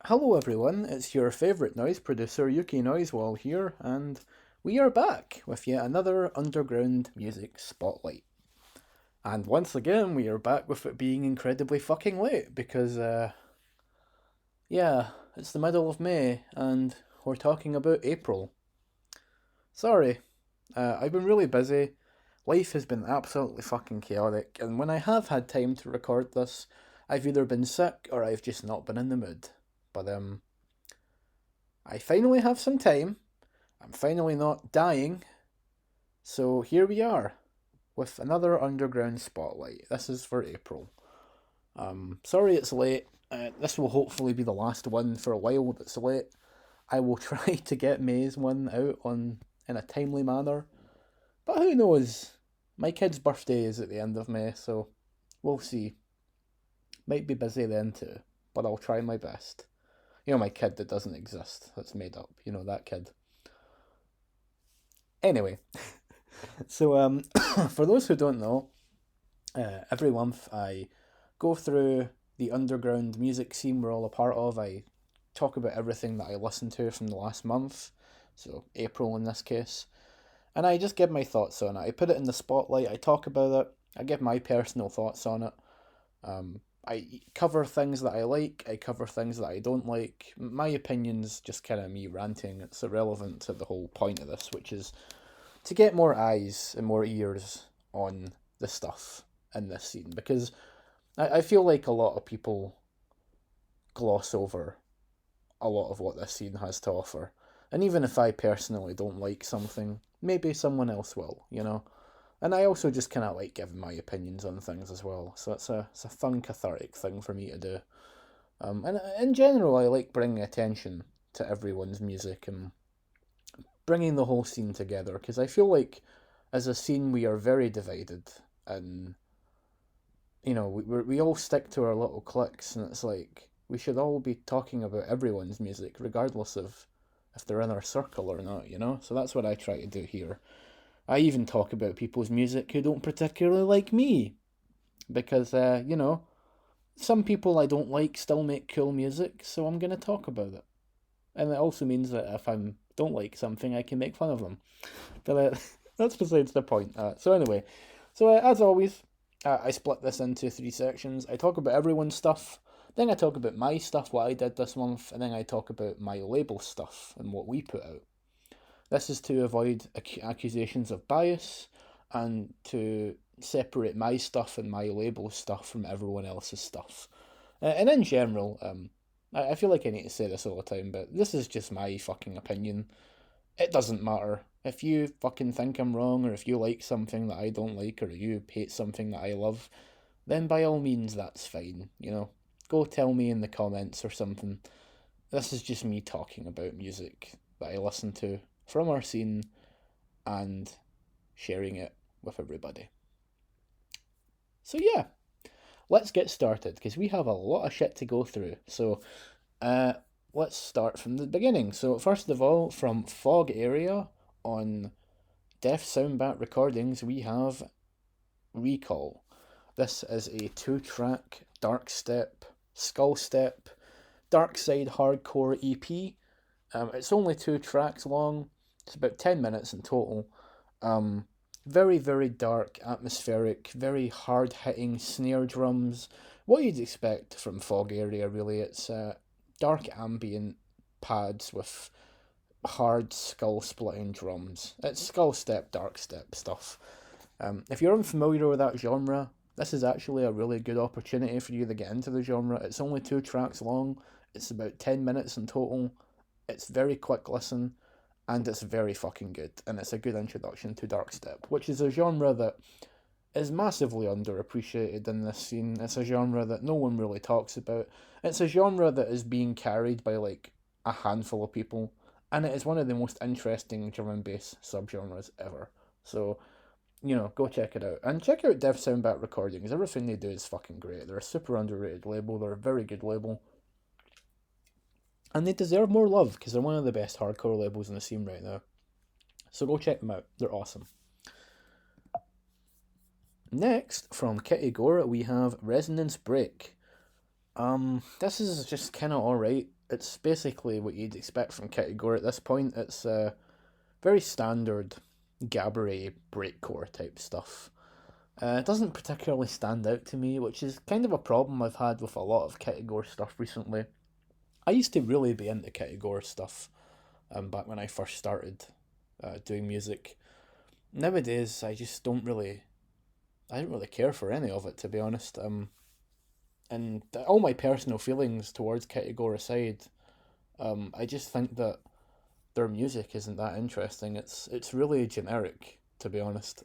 Hello everyone, it's your favourite noise producer Yuki Noisewall here, and we are back with yet another underground music spotlight. And once again, we are back with it being incredibly fucking late because, yeah, it's the middle of May and we're talking about April. Sorry, I've been really busy. Life has been absolutely fucking chaotic, and when I have had time to record this, I've either been sick or I've just not been in the mood. But I finally have some time. I'm finally not dying. So here we are with another underground spotlight. This is for April. Sorry it's late. This will hopefully be the last one for a while that's late. I will try to get May's one out on in a timely manner. But who knows? My kid's birthday is at the end of May, so we'll see. Might be busy then too, but I'll try my best. You know, my kid that doesn't exist, that's made up. You know, that kid. Anyway, so for those who don't know, every month I go through the underground music scene we're all a part of. I talk about everything that I listened to from the last month, so April in this case, and I just give my thoughts on it. I put it in the spotlight, I talk about it, I give my personal thoughts on it. I cover things that I like, I cover things that I don't like. My opinion's just kind of me ranting. It's irrelevant to the whole point of this, which is to get more eyes and more ears on the stuff in this scene because I feel like a lot of people gloss over a lot of what this scene has to offer. And even if I personally don't like something, maybe someone else will, you know? And I also just kind of like giving my opinions on things as well. So it's a fun, cathartic thing for me to do. And in general, I like bringing attention to everyone's music and bringing the whole scene together because I feel like as a scene we are very divided and we all stick to our little cliques, and it's like we should all be talking about everyone's music regardless of if they're in our circle or not, you know? So that's what I try to do here. I even talk about people's music who don't particularly like me because some people I don't like still make cool music, so I'm going to talk about it. And it also means that if I don't like something, I can make fun of them. But that's besides the point. So as always, I split this into three sections. I talk about everyone's stuff, then I talk about my stuff, what I did this month, and then I talk about my label stuff and what we put out. This is to avoid accusations of bias and to separate my stuff and my label stuff from everyone else's stuff. And in general, I feel like I need to say this all the time, but this is just my fucking opinion. It doesn't matter. If you fucking think I'm wrong, or if you like something that I don't like, or you hate something that I love, then by all means, that's fine, you know? Go tell me in the comments or something. This is just me talking about music that I listen to from our scene and sharing it with everybody. So, yeah, let's get started because we have a lot of shit to go through. So, uh, let's start from the beginning. So, first of all, from Fog Area on Def Soundbat Recordings, we have Recall. This is a two-track dark step, skull step, dark side hardcore EP. It's only two tracks long. It's about 10 minutes in total. Um, very, very dark, atmospheric, very hard hitting snare drums. What you'd expect from Fog Area, really. It's dark ambient pads with hard skull splitting drums. It's skull step, dark step stuff. If you're unfamiliar with that genre, this is actually a really good opportunity for you to get into the genre. It's only two tracks long, it's about 10 minutes in total. It's very quick listen, and it's very fucking good. And it's a good introduction to Darkstep, which is a genre that is massively underappreciated in this scene. It's a genre that no one really talks about. It's a genre that is being carried by like a handful of people, and it is one of the most interesting drum and bass subgenres ever. So, go check it out. And check out Dev Soundbat Recordings. Everything they do is fucking great. They're a super underrated label, they're a very good label. And they deserve more love because they're one of the best hardcore labels in the scene right now. So go check them out. They're awesome. Next, from Kitty Gore, we have Resonance Break. This is just kind of alright. It's basically what you'd expect from Kitty Gore at this point. It's very standard gabbery breakcore type stuff. It doesn't particularly stand out to me, which is kind of a problem I've had with a lot of Kitty Gore stuff recently. I used to really be into Kitty Gore stuff back when I first started doing music. Nowadays, I don't really care for any of it, to be honest. And all my personal feelings towards Kitty Gore aside, I just think that their music isn't that interesting. It's really generic, to be honest.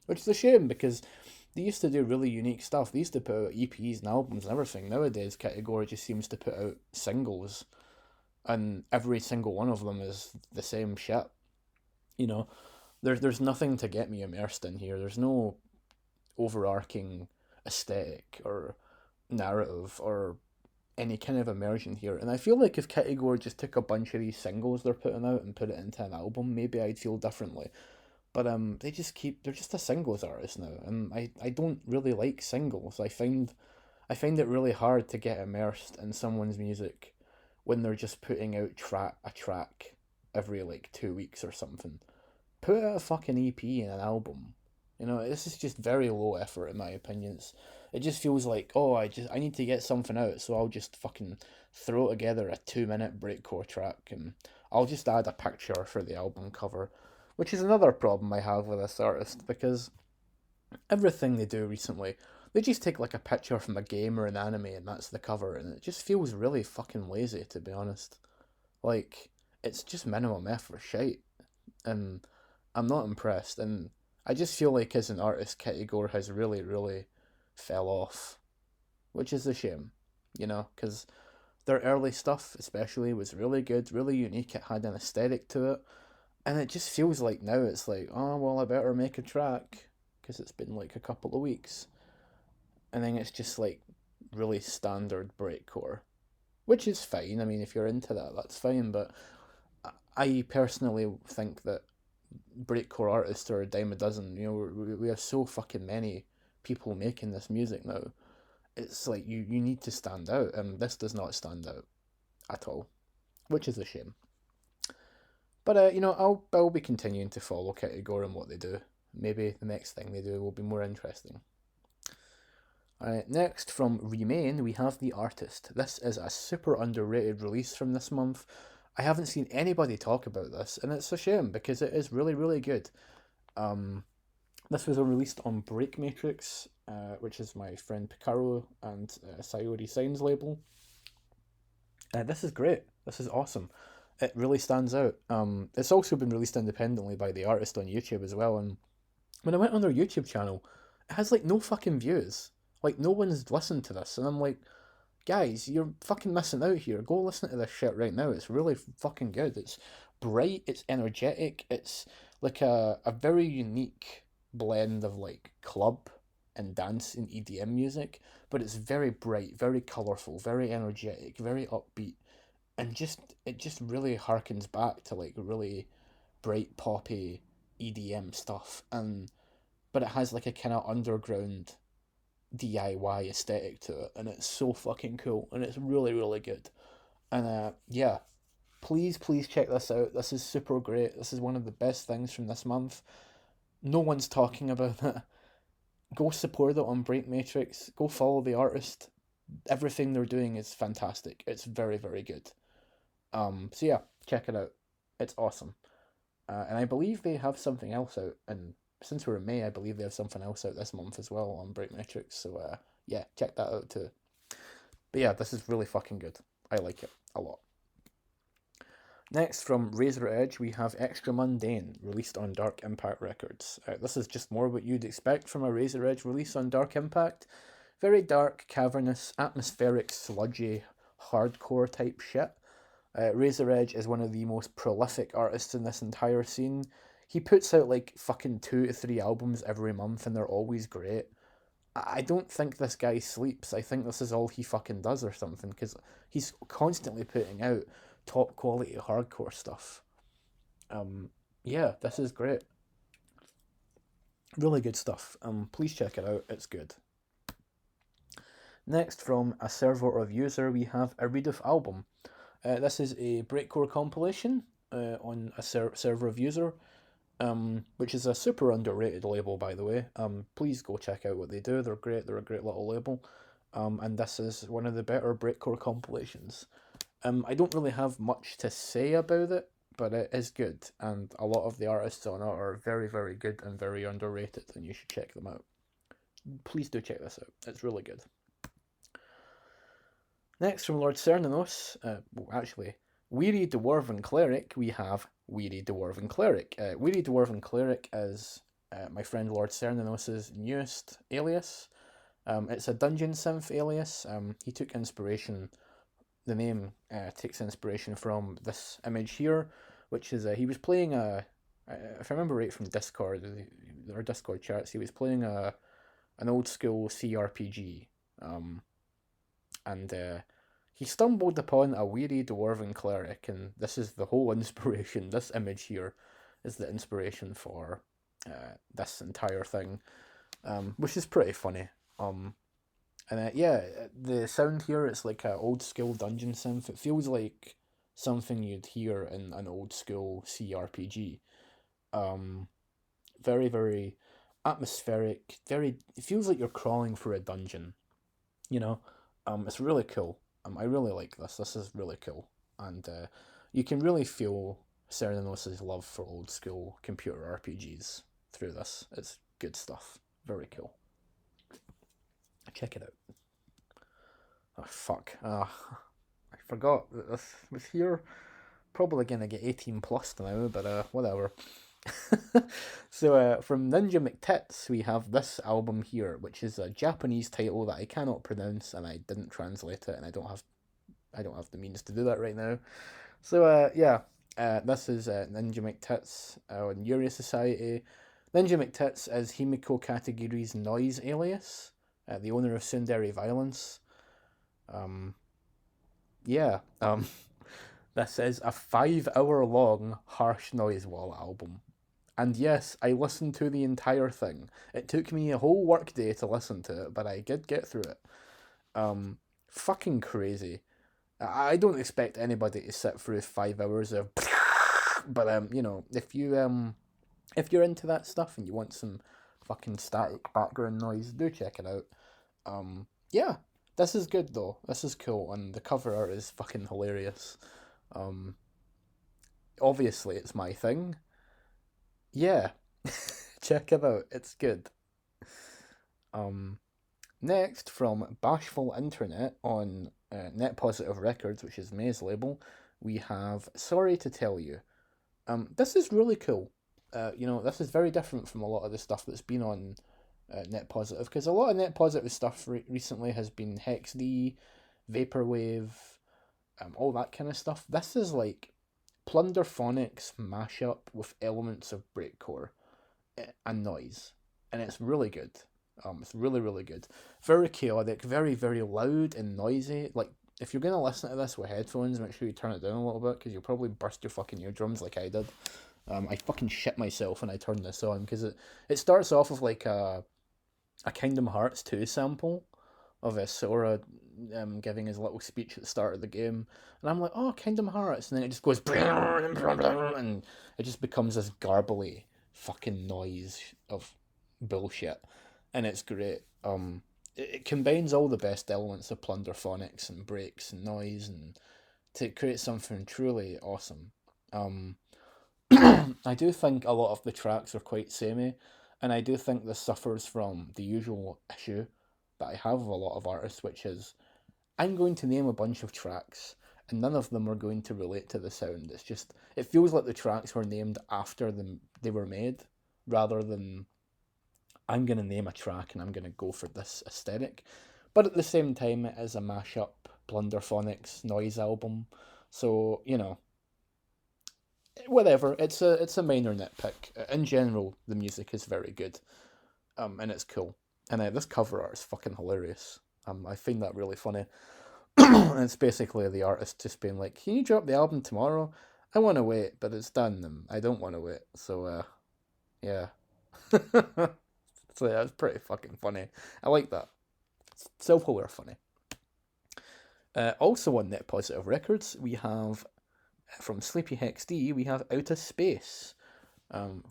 Which is a shame because they used to do really unique stuff. They used to put out EPs and albums and everything. Nowadays, Kitty Gore just seems to put out singles, and every single one of them is the same shit. You know, there's nothing to get me immersed in here. There's no overarching aesthetic or narrative or any kind of immersion here. And I feel like if Kitty Gore just took a bunch of these singles they're putting out and put it into an album, maybe I'd feel differently. But they're just a singles artist now, and I don't really like singles. I find it really hard to get immersed in someone's music when they're just putting out a track every like 2 weeks or something. Put out a fucking EP and an album. You know, this is just very low effort in my opinion. It just feels like, oh, I need to get something out, so I'll just fucking throw together a 2 minute breakcore track and I'll just add a picture for the album cover, which is another problem I have with this artist because everything they do recently, they just take like a picture from a game or an anime and that's the cover, and it just feels really fucking lazy, to be honest. Like, it's just minimum effort shite, and I'm not impressed. And I just feel like as an artist, Kitty Gore has really, really fell off, which is a shame, because their early stuff, especially, was really good, really unique. It had an aesthetic to it, and it just feels like now it's like, oh well, I better make a track because it's been like a couple of weeks, and then it's just like really standard breakcore, which is fine. I mean, if you're into that, that's fine. But I personally think that breakcore artists are a dime a dozen. We have so fucking many people making this music now. It's like you need to stand out, and this does not stand out at all, which is a shame. But I'll be continuing to follow Kitty Gore and what they do. Maybe the next thing they do will be more interesting. Next from Remain, we have The Artist. This is a super underrated release from this month. I haven't seen anybody talk about this, and it's a shame because it is really, really good. Um, this was released on Break Matrix, which is my friend Picaro and Sayori Signs label. This is great. This is awesome. It really stands out. It's also been released independently by the artist on YouTube as well. And when I went on their YouTube channel, it has like no fucking views. Like no one's listened to this, and I'm like, guys, you're fucking missing out here. Go listen to this shit right now. It's really fucking good. It's bright. It's energetic. It's like a very unique blend of like club and dance and EDM music, but it's very bright, very colorful, very energetic, very upbeat, and it just really harkens back to like really bright poppy EDM stuff, and but it has like a kind of underground DIY aesthetic to it, and it's so fucking cool, and it's really really good. And yeah, please check this out. This is super great. This is one of the best things from this month. No one's talking about it. Go support it on Break Matrix. Go follow the artist. Everything they're doing is fantastic. It's very very good. So yeah, check it out. It's awesome. And I believe they have something else out, and since we're in May, I believe they have something else out this month as well on Break Matrix. So yeah, check that out too. But yeah, this is really fucking good. I like it a lot. Next, from Razor Edge, we have Extra Mundane, released on Dark Impact Records. This is just more what you'd expect from a Razor Edge release on Dark Impact. Very dark, cavernous, atmospheric, sludgy, hardcore type shit. Razor Edge is one of the most prolific artists in this entire scene. He puts out like fucking 2 to 3 albums every month and they're always great. I don't think this guy sleeps. I think this is all he fucking does or something because he's constantly putting out top quality hardcore stuff. Um, yeah, this is great. Really good stuff. Please check it out. It's good. Next, from a server of user, we have a Read of album. This is a breakcore compilation on a server of user, which is a super underrated label, by the way. Please go check out what they do. They're great. They're a great little label. And this is one of the better breakcore compilations. I don't really have much to say about it, but it is good, and a lot of the artists on it are very, very good and very underrated, and you should check them out. Please do check this out. It's really good. Next, from Lord Cernunnos, actually, Weary Dwarven Cleric, we have Weary Dwarven Cleric. Weary Dwarven Cleric is my friend Lord Cernunnos' newest alias. It's a dungeon synth alias. He took inspiration, the name takes inspiration from this image here, which is he was playing if I remember right from Discord, or Discord chats, he was playing an old school CRPG. And he stumbled upon a weary dwarven cleric, and this is the whole inspiration. This image here is the inspiration for this entire thing, which is pretty funny. And yeah, the sound here, it's like an old school dungeon synth. It feels like something you'd hear in an old school CRPG. Very, very atmospheric. It feels like you're crawling through a dungeon. You know, it's really cool. I really like this. This is really cool, and you can really feel Cernunnos' love for old school computer RPGs through this. It's good stuff. Very cool. Check it out. Oh fuck! I forgot that this was here. Probably gonna get 18 plus now, but whatever. So from Ninja McTits, we have this album here, which is a Japanese title that I cannot pronounce, and I didn't translate it, and I don't have the means to do that right now. So yeah, this is Ninja McTits on Yuri Society. Ninja McTits is Himiko Katagiri's noise alias, the owner of Tsundere Violence. Um, yeah, this is a 5 hour long Harsh Noise Wall album. And yes, I listened to the entire thing. It took me a whole workday to listen to it, but I did get through it. Fucking crazy. I don't expect anybody to sit through 5 hours of, but if you're into that stuff and you want some fucking static background noise, do check it out. Yeah, this is good though. This is cool, and the cover art is fucking hilarious. Um, Obviously it's my thing. Yeah, check it out. It's good. Um, Next, from Bashful Internet on Net Positive Records, which is May's label, we have Sorry to Tell You. This is really cool. This is very different from a lot of the stuff that's been on Net Positive, because a lot of Net Positive stuff recently has been Hex D, Vaporwave, all that kind of stuff. This is like Plunderphonics mashup with elements of breakcore and noise, and it's really good. It's really, really good. Very chaotic, very, very loud and noisy. Like, if you're gonna listen to this with headphones, make sure you turn it down a little bit, because you'll probably burst your fucking eardrums like I did. I fucking shit myself when I turned this on, because it starts off with like a Kingdom Hearts 2 sample of Sora giving his little speech at the start of the game. And I'm like, oh, Kingdom Hearts. And then it just goes, and it just becomes this garbly fucking noise of bullshit. And it's great. It combines all the best elements of Plunderphonics and breaks and noise, and to create something truly awesome. I do think a lot of the tracks are quite samey, and I do think this suffers from the usual issue that I have with a lot of artists, which is I'm going to name a bunch of tracks, and none of them are going to relate to the sound. It feels like the tracks were named after they were made, rather than I'm going to name a track and I'm going to go for this aesthetic. But at the same time, it is a mashup Plunderphonics noise album, so whatever. It's a minor nitpick. In general, the music is very good, and it's cool. And this cover art is fucking hilarious. I find that really funny. And it's basically the artist just being like, "Can you drop the album tomorrow? I want to wait, but it's done, and I don't want to wait." So yeah. So yeah, it's pretty fucking funny. I like that. Self-aware funny. Also on Net Positive Records, we have from Sleepy Hex D, we have Outer Space.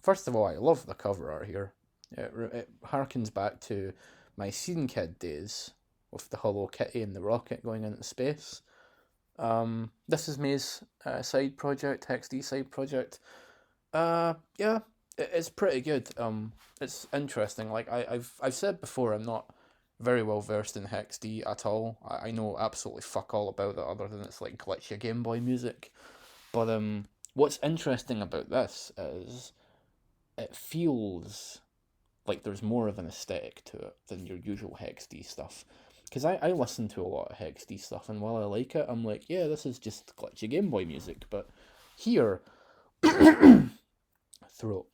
First of all, I love the cover art here. It harkens back to my Scene Kid days with the Hello Kitty and the rocket going into space. This is May's side project, Hex D side project. Yeah, it's pretty good. It's interesting. Like I've said before, I'm not very well versed in Hex D at all. I know absolutely fuck all about it other than it's like glitchy Game Boy music. But what's interesting about this is it feels like there's more of an aesthetic to it than your usual Hex D stuff. Because I listen to a lot of Hex D stuff, and while I like it, I'm like, yeah, this is just glitchy Game Boy music. But here, throat.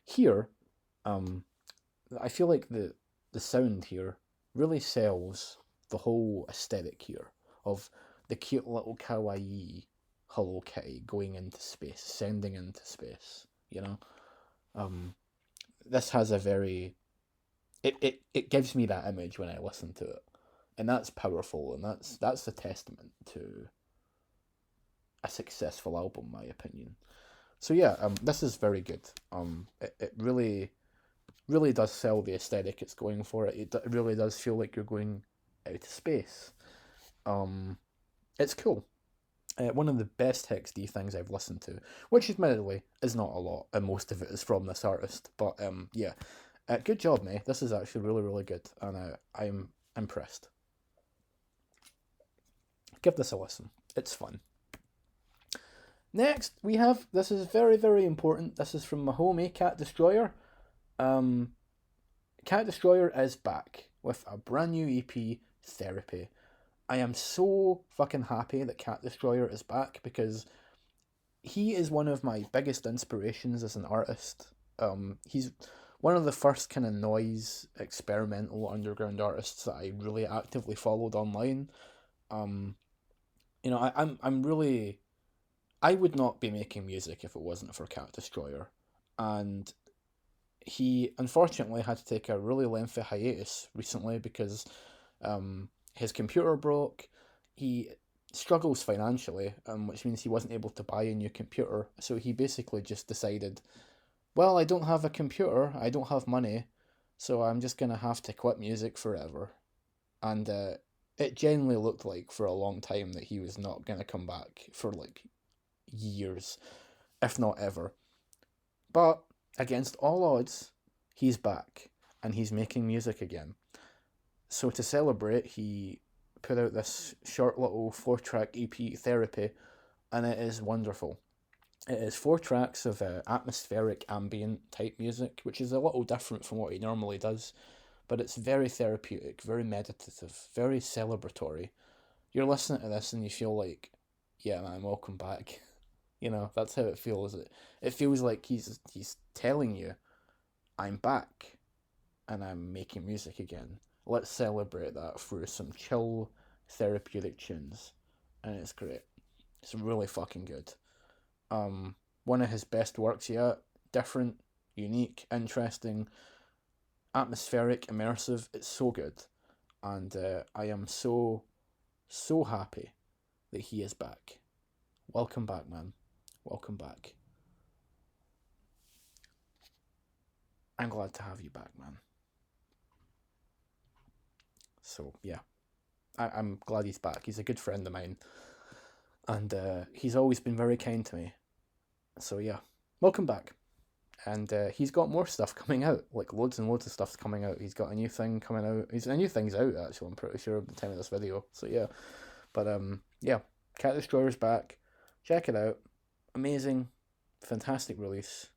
Here, I feel like the sound here really sells the whole aesthetic here of the cute little kawaii Hello Kitty going into space, sending into space. You know, this has a very it gives me that image when I listen to it, and that's powerful, and that's a testament to a successful album, in my opinion. So yeah, this is very good. It really does sell the aesthetic it's going for. It really does feel like you're going out of space. It's cool. One of the best Hex D things I've listened to, which admittedly is not a lot, and most of it is from this artist. But yeah, good job, mate. This is actually really, really good, and I'm impressed. Give this a listen. It's fun. Next, we have, this is very, very important. This is from my homie, Cat Destroyer. Cat Destroyer is back with a brand new EP, Therapy. I am so fucking happy that Cat Destroyer is back because he is one of my biggest inspirations as an artist. He's one of the first kind of noise experimental underground artists that I really actively followed online. I'm really, I would not be making music if it wasn't for Cat Destroyer, and he unfortunately had to take a really lengthy hiatus recently because his computer broke. He struggles financially, which means he wasn't able to buy a new computer. So he basically just decided, well, I don't have a computer, I don't have money, so I'm just gonna have to quit music forever. And it genuinely looked like for a long time that he was not gonna come back for like years, if not ever. But against all odds, he's back and he's making music again. So to celebrate, he put out this short little 4-track EP, Therapy, and it is wonderful. It is 4 tracks of atmospheric ambient type music, which is a little different from what he normally does, but it's very therapeutic, very meditative, very celebratory. You're listening to this and you feel like, yeah, man, welcome back. You know, that's how it feels. It feels like he's telling you, I'm back and I'm making music again. Let's celebrate that through some chill, therapeutic tunes. And it's great. It's really fucking good. One of his best works yet. Different, unique, interesting, atmospheric, immersive. It's so good. And I am so, so happy that he is back. Welcome back, man. Welcome back. I'm glad to have you back, man. So, yeah. I'm glad he's back. He's a good friend of mine. And he's always been very kind to me. So, yeah. Welcome back. And he's got more stuff coming out. Like, loads and loads of stuff's coming out. He's got a new thing coming out. A new thing's out, actually, I'm pretty sure, at the time of this video. So, yeah. But, yeah. Cat Destroyer's back. Check it out. Amazing. Fantastic release.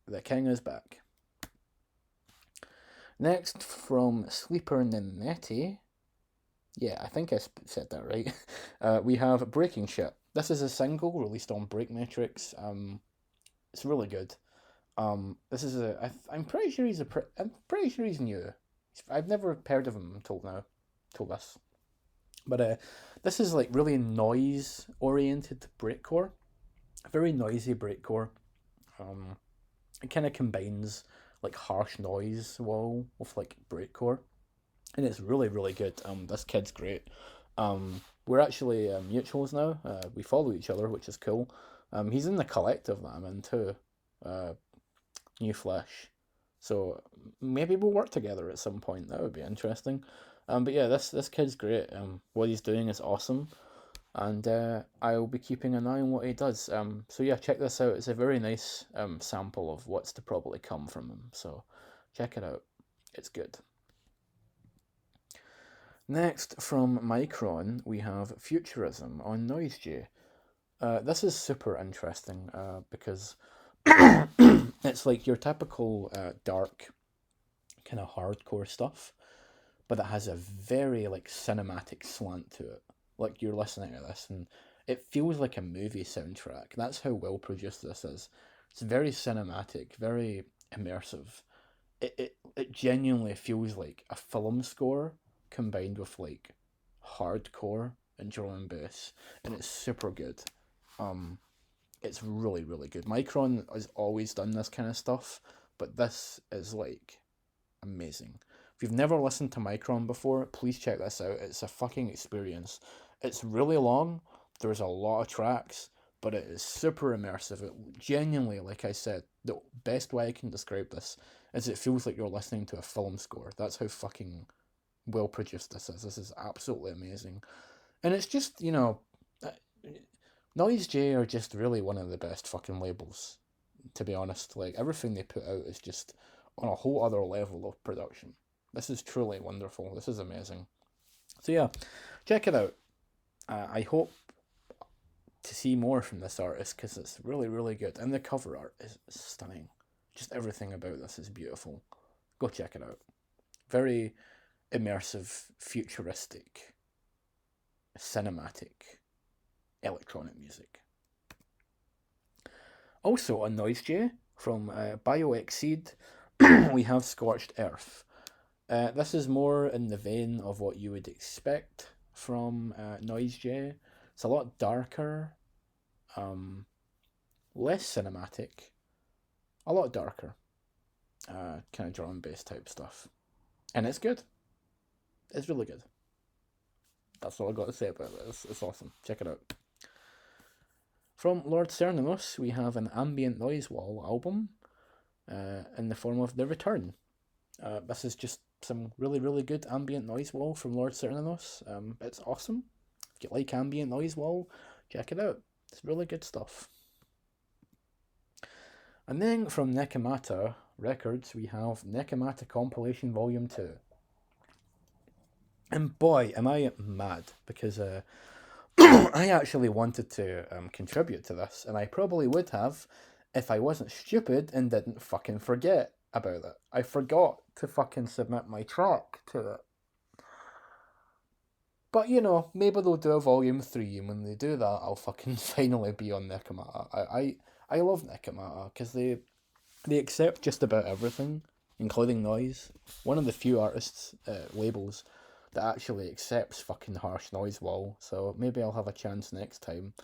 The King is back. Next, from Sleeper Ninetti. Yeah, I think I said that right. We have Breaking Shit. This is a single released on Breakmetrics. It's really good. This is I'm pretty sure I'm pretty sure he's new. I've never heard of him until now, till this. But this is like really noise oriented breakcore, very noisy breakcore. It kind of combines like harsh noise wall with like breakcore. and it's really really good. This kid's great. We're actually mutuals now. We follow each other, which is cool. He's in the collective that I'm in too, uh, New Flesh. So maybe we'll work together at some point. That would be interesting. But yeah, this kid's great. What he's doing is awesome, and I'll be keeping an eye on what he does. So yeah, check this out. It's a very nice sample of what's to probably come from him. So check it out. It's good. Next from Micron, we have Futurism on NoiseJ. This is super interesting because it's like your typical dark, kind of hardcore stuff, but it has a very like cinematic slant to it. Like you're listening to this, and it feels like a movie soundtrack. That's how well produced this is. It's very cinematic, very immersive. It genuinely feels like a film score combined with like hardcore and drum and bass, and it's super good. Um, it's really really good. Micron has always done this kind of stuff, but this is like amazing. If you've never listened to Micron before, please check this out. It's a fucking experience. It's really long. There's a lot of tracks, but it is super immersive. It genuinely, like I said, the best way I can describe this is it feels like you're listening to a film score. That's how fucking well produced this is. This is absolutely amazing. And it's just, uh, Noise J are just really one of the best fucking labels, to be honest. Like, everything they put out is just on a whole other level of production. This is truly wonderful. This is amazing. So, yeah, check it out. I hope to see more from this artist because it's really, really good. And the cover art is stunning. Just everything about this is beautiful. Go check it out. Very immersive, futuristic, cinematic electronic music. Also on NoiseJ from BioXceed, we have Scorched Earth. This is more in the vein of what you would expect from NoiseJ. It's a lot darker, um, less cinematic, a lot darker, kind of drum and bass type stuff. And it's good. It's really good. That's all I got to say about it. It's awesome. Check it out. From Lord Cernunnos, we have an ambient noise wall album in the form of The Return. This is just some really, really good ambient noise wall from Lord Cernunnos. It's awesome. If you like ambient noise wall, check it out. It's really good stuff. And then from Nekomata Records, we have Nekomata Compilation Volume 2. And boy, am I mad because I actually wanted to contribute to this, and I probably would have if I wasn't stupid and didn't fucking forget about it. I forgot to fucking submit my track to it. But maybe they'll do a volume 3, and when they do that, I'll fucking finally be on Nekomata. I love Nekomata because they accept just about everything, including noise. One of the few artists labels that actually accepts fucking harsh noise wall. So maybe I'll have a chance next time.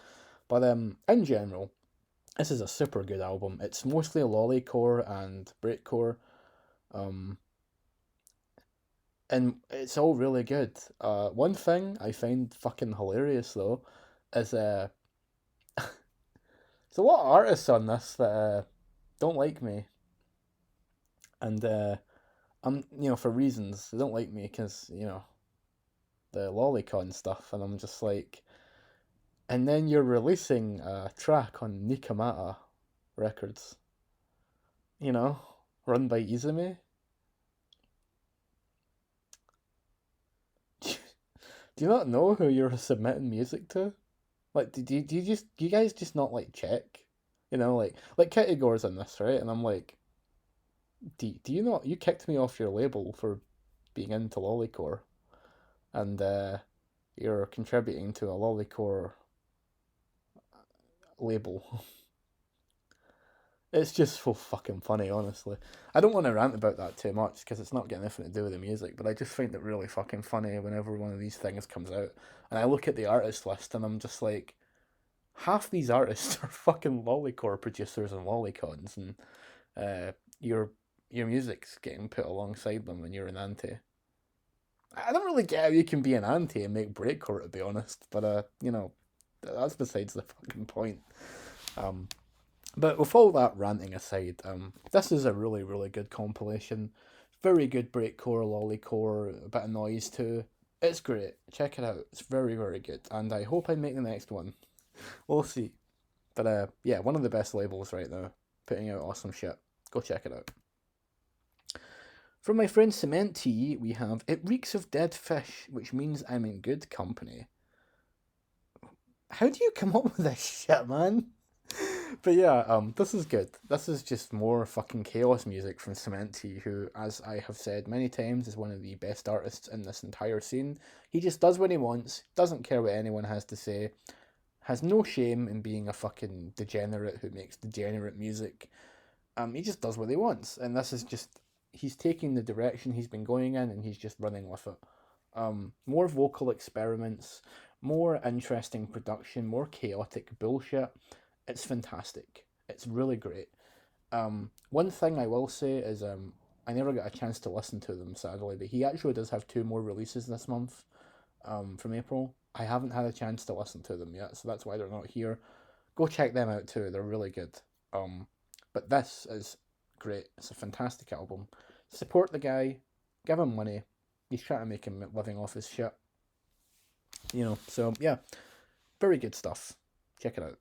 But in general, this is a super good album. It's mostly lollycore and breakcore. Um, and it's all really good. One thing I find fucking hilarious though is there's a lot of artists on this that don't like me, and I'm for reasons they don't like me because the lolicon stuff, and I'm just like, and then you're releasing a track on Nikamata Records, you know, run by Izumi. Do you not know who you're submitting music to? Like, do you guys just not like check? Like Kitty Gore's in this, right? And I'm like, do you not? You kicked me off your label for being into lollycore, and you're contributing to a lollycore label. It's just so fucking funny, honestly. I don't want to rant about that too much because it's not getting anything to do with the music, but I just find it really fucking funny whenever one of these things comes out. And I look at the artist list and I'm just like, half these artists are fucking lollycore producers and lollycons, and uh, your your music's getting put alongside them and you're an anti. I don't really get how you can be an anti and make breakcore, to be honest. But that's besides the fucking point. Um, but with all that ranting aside, this is a really, really good compilation. Very good breakcore, lollycore, a bit of noise too. It's great. Check it out. It's very, very good. And I hope I make the next one. We'll see. But yeah, one of the best labels right now. Putting out awesome shit. Go check it out. From my friend Cement Tea, we have It Reeks of Dead Fish, which means I'm in good company. How do you come up with this shit, man? But yeah, this is good. This is just more fucking chaos music from Cement Tea, who, as I have said many times, is one of the best artists in this entire scene. He just does what he wants, doesn't care what anyone has to say, has no shame in being a fucking degenerate who makes degenerate music. He just does what he wants, and this is just he's taking the direction he's been going in, and he's just running with it. More vocal experiments, more interesting production, more chaotic bullshit. It's fantastic. It's really great. One thing I will say is I never got a chance to listen to them, sadly, but he actually does have two more releases this month from April. I haven't had a chance to listen to them yet, so that's why they're not here. Go check them out too. They're really good. But this is great. It's a fantastic album. Support the guy. Give him money. He's trying to make a living off his shit. So yeah, very good stuff. Check it out.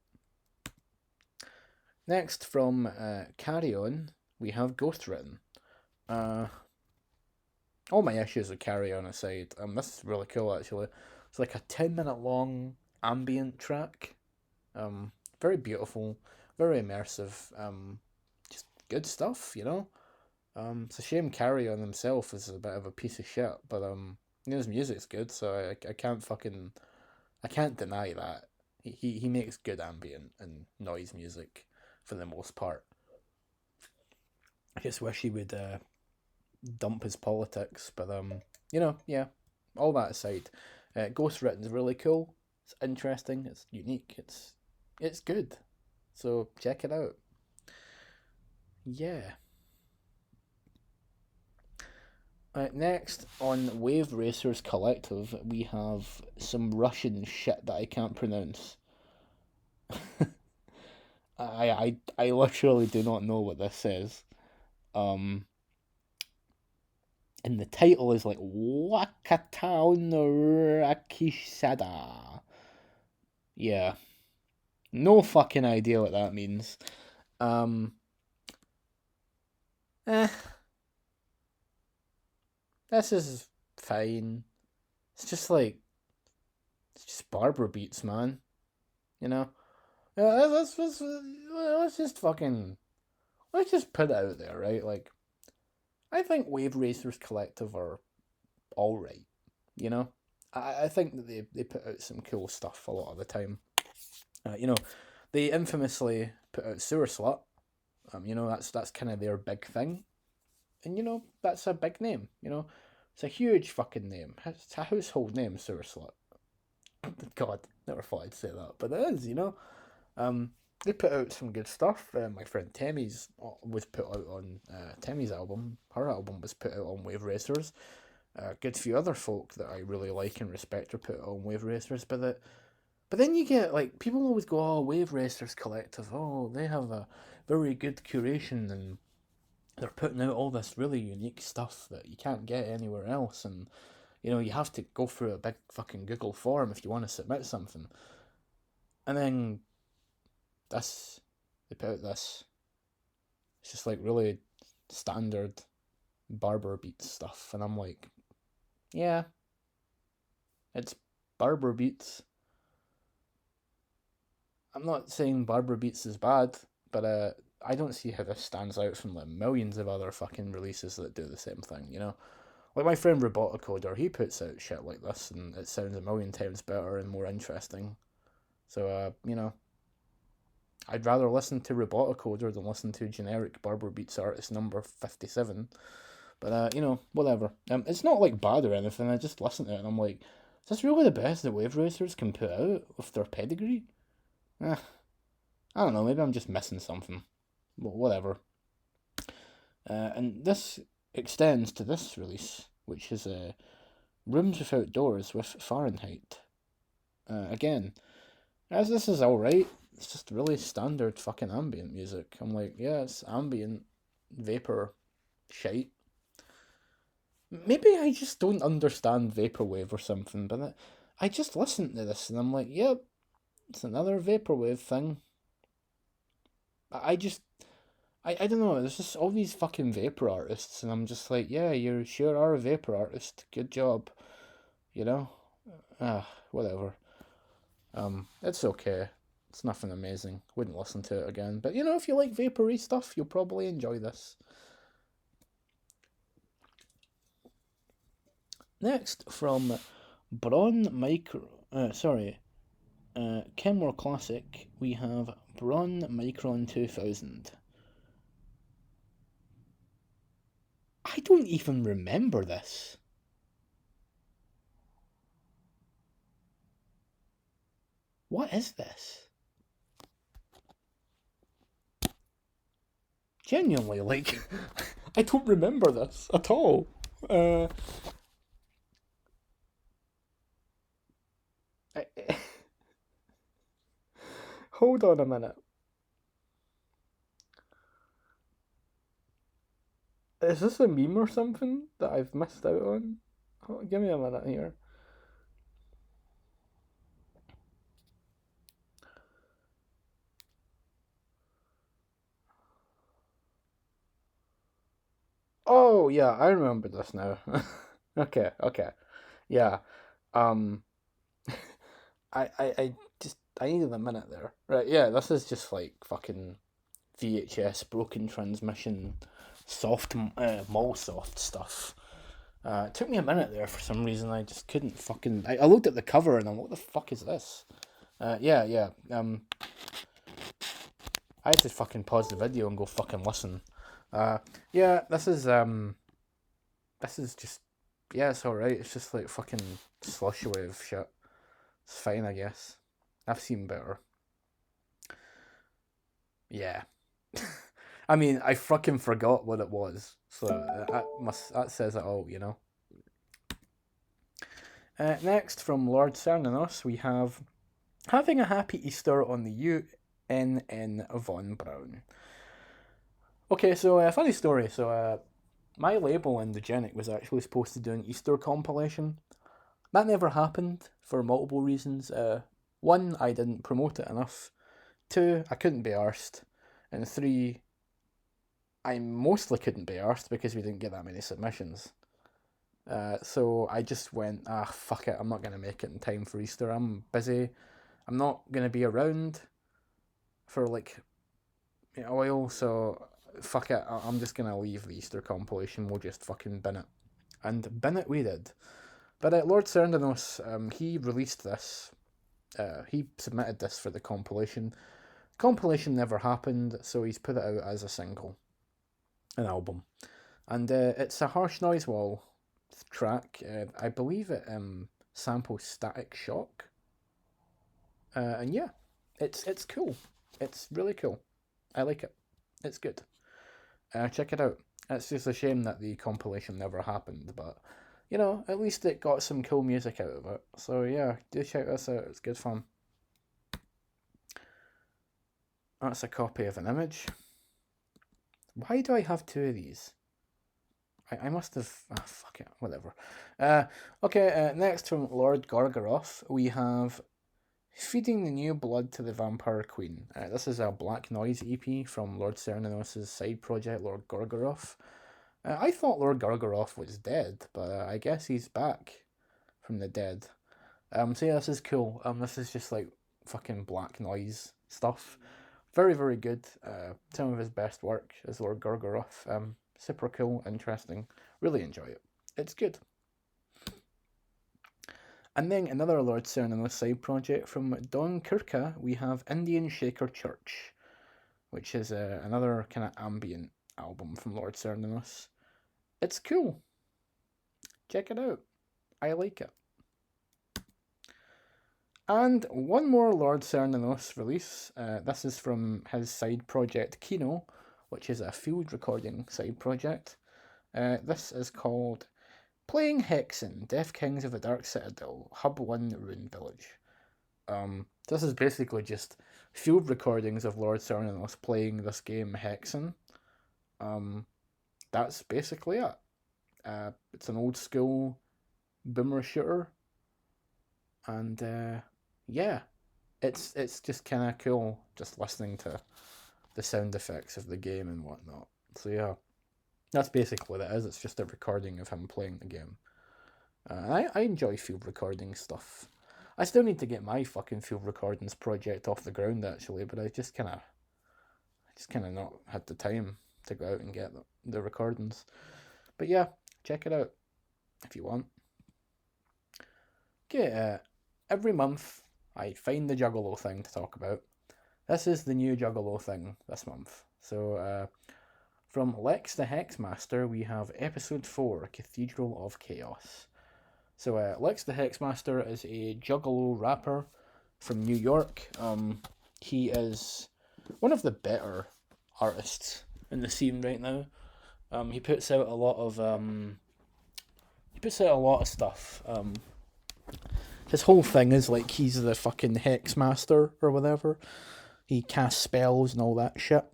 Next, from Carry On, we have Ghostwritten. All my issues with Carry On aside, this is really cool actually. It's like a 10-minute long ambient track. Very beautiful, very immersive. Just good stuff. It's a shame Carry On himself is a bit of a piece of shit, but his music's good, so I can't deny that. He makes good ambient and noise music for the most part. I just wish he would dump his politics, but yeah. All that aside, Ghostwritten's really cool. It's interesting. It's unique. It's good. So check it out. Yeah. Next on Wave Racers Collective, we have some Russian shit that I can't pronounce. I literally do not know what this says. Um, and the title is like Wakatown Rakishada. Yeah, no fucking idea what that means. Um, eh, this is fine. It's just like it's just Barber beats, man. You know. Yeah, let's just fucking let's just put it out there, right? Like, I think Wave Racers Collective are all right. You know, I think that they put out some cool stuff a lot of the time. They infamously put out Sewer Slut. That's kind of their big thing, and that's a big name. It's a huge fucking name. It's a household name, Sewer Slut. God, never thought I'd say that, but it is. They put out some good stuff. My friend Temmie's was put out on Temmie's album. Her album was put out on Wave Racers. A good few other folk that I really like and respect are put out on Wave Racers, but then you get like people always go, "Oh, Wave Racers Collective. Oh, they have a very good curation and they're putting out all this really unique stuff that you can't get anywhere else." And you have to go through a big fucking Google form if you want to submit something. And then they put out this. It's just like really standard Barber Beats stuff, and I'm like, yeah, it's Barber Beats. I'm not saying Barber Beats is bad, but I don't see how this stands out from the millions of other fucking releases that do the same thing. Like my friend Roboticoder, he puts out shit like this, and it sounds a million times better and more interesting. So, I'd rather listen to Roboticoder than listen to generic Barber Beats artist number 57. But, whatever. It's not like bad or anything, I just listen to it and I'm like, is this really the best that Wave Racers can put out with their pedigree? I don't know, maybe I'm just missing something. But whatever. And this extends to this release, which is Rooms Without Doors with Fahrenheit. Again, as this is alright, it's just really standard fucking ambient music. I'm like, yeah, it's ambient vapor shite. Maybe I just don't understand vaporwave or something, but I just listen to this and I'm like, yep, it's another vaporwave thing. I just, I don't know, there's just all these fucking vapor artists, and I'm just like, yeah, you sure are a vapor artist. Good job, you know? Whatever. It's okay. It's nothing amazing. Wouldn't listen to it again. But if you like vapory stuff, you'll probably enjoy this. Next, from Bron Micro. Kenmore Classic, we have Bron Micron 2000. I don't even remember this. What is this? Genuinely, like, I don't remember this at all. I, hold on a minute. Is this a meme or something that I've missed out on? Give me a minute here. Oh yeah, I remember this now. Okay. Yeah. Um I needed a minute there. Right, yeah, this is just like fucking VHS broken transmission soft mall soft stuff. It took me a minute there for some reason. I just couldn't fucking. I looked at the cover and I'm, what the fuck is this? Yeah. I had to fucking pause the video and go fucking listen. Yeah, this is just, yeah, it's alright. It's just like fucking slush wave shit. It's fine, I guess. I've seen better. Yeah. I mean, I fucking forgot what it was, so that says it all. Next, from Lord Cernanos, we have Having a Happy Easter on the UNN Von Braun. Okay, so funny story. So my label in Degenic was actually supposed to do an Easter compilation. That never happened for multiple reasons. One, I didn't promote it enough. Two, I couldn't be arsed. And three, I mostly couldn't be arsed because we didn't get that many submissions. So I just went, fuck it, I'm not going to make it in time for Easter. I'm busy. I'm not going to be around for like a while, so fuck it, I'm just going to leave the Easter compilation. We'll just fucking bin it. And bin it we did. But Lord Cernanos, he released this. He submitted this for the compilation. Compilation never happened, so he's put it out as a single, an album. And it's a Harsh Noise Wall track. I believe it samples Static Shock. And yeah, it's cool. It's really cool. I like it. It's good. Check it out. It's just a shame that the compilation never happened, but at least it got some cool music out of it. So yeah, do check this out. It's good fun. That's a copy of an image. Why do I have two of these? I must have. Fuck it. Whatever. Okay, next from Lord Gorgoroth, we have Feeding the New Blood to the Vampire Queen. This is a Black Noise EP from Lord Cernanos' side project, Lord Gorgoroth. I thought Lord Gorgoroth was dead, but I guess he's back from the dead. So yeah, this is cool. This is just like fucking Black Noise stuff. Very, very good. Some of his best work is Lord Gorgoroth. Super cool, interesting. Really enjoy it. It's good. And then another Lord Cernanos side project from Don Kirka, we have Indian Shaker Church, which is another kind of ambient album from Lord Cernanos. It's cool. Check it out. I like it. And one more Lord Cernanos release. This is from his side project Kino, which is a field recording side project. This is called Playing Hexen, Death Kings of the Dark Citadel, Hub 1 Rune Village. This is basically just field recordings of Lord Cernunnos playing this game Hexen. That's basically it. It's an old school boomer shooter, and yeah, it's just kind of cool just listening to the sound effects of the game and whatnot. So yeah, that's basically what it is. It's just a recording of him playing the game. I enjoy field recording stuff. I still need to get my fucking field recordings project off the ground actually, but I just kind of not had the time to go out and get the recordings. But yeah, check it out if you want. Okay, every month I find the Juggalo thing to talk about. This is the new Juggalo thing this month. So, from Lex the Hexmaster, we have episode 4, Cathedral of Chaos. So, Lex the Hexmaster is a Juggalo rapper from New York. He is one of the better artists in the scene right now. He puts out a lot of stuff. His whole thing is like he's the fucking hex master or whatever. He casts spells and all that shit.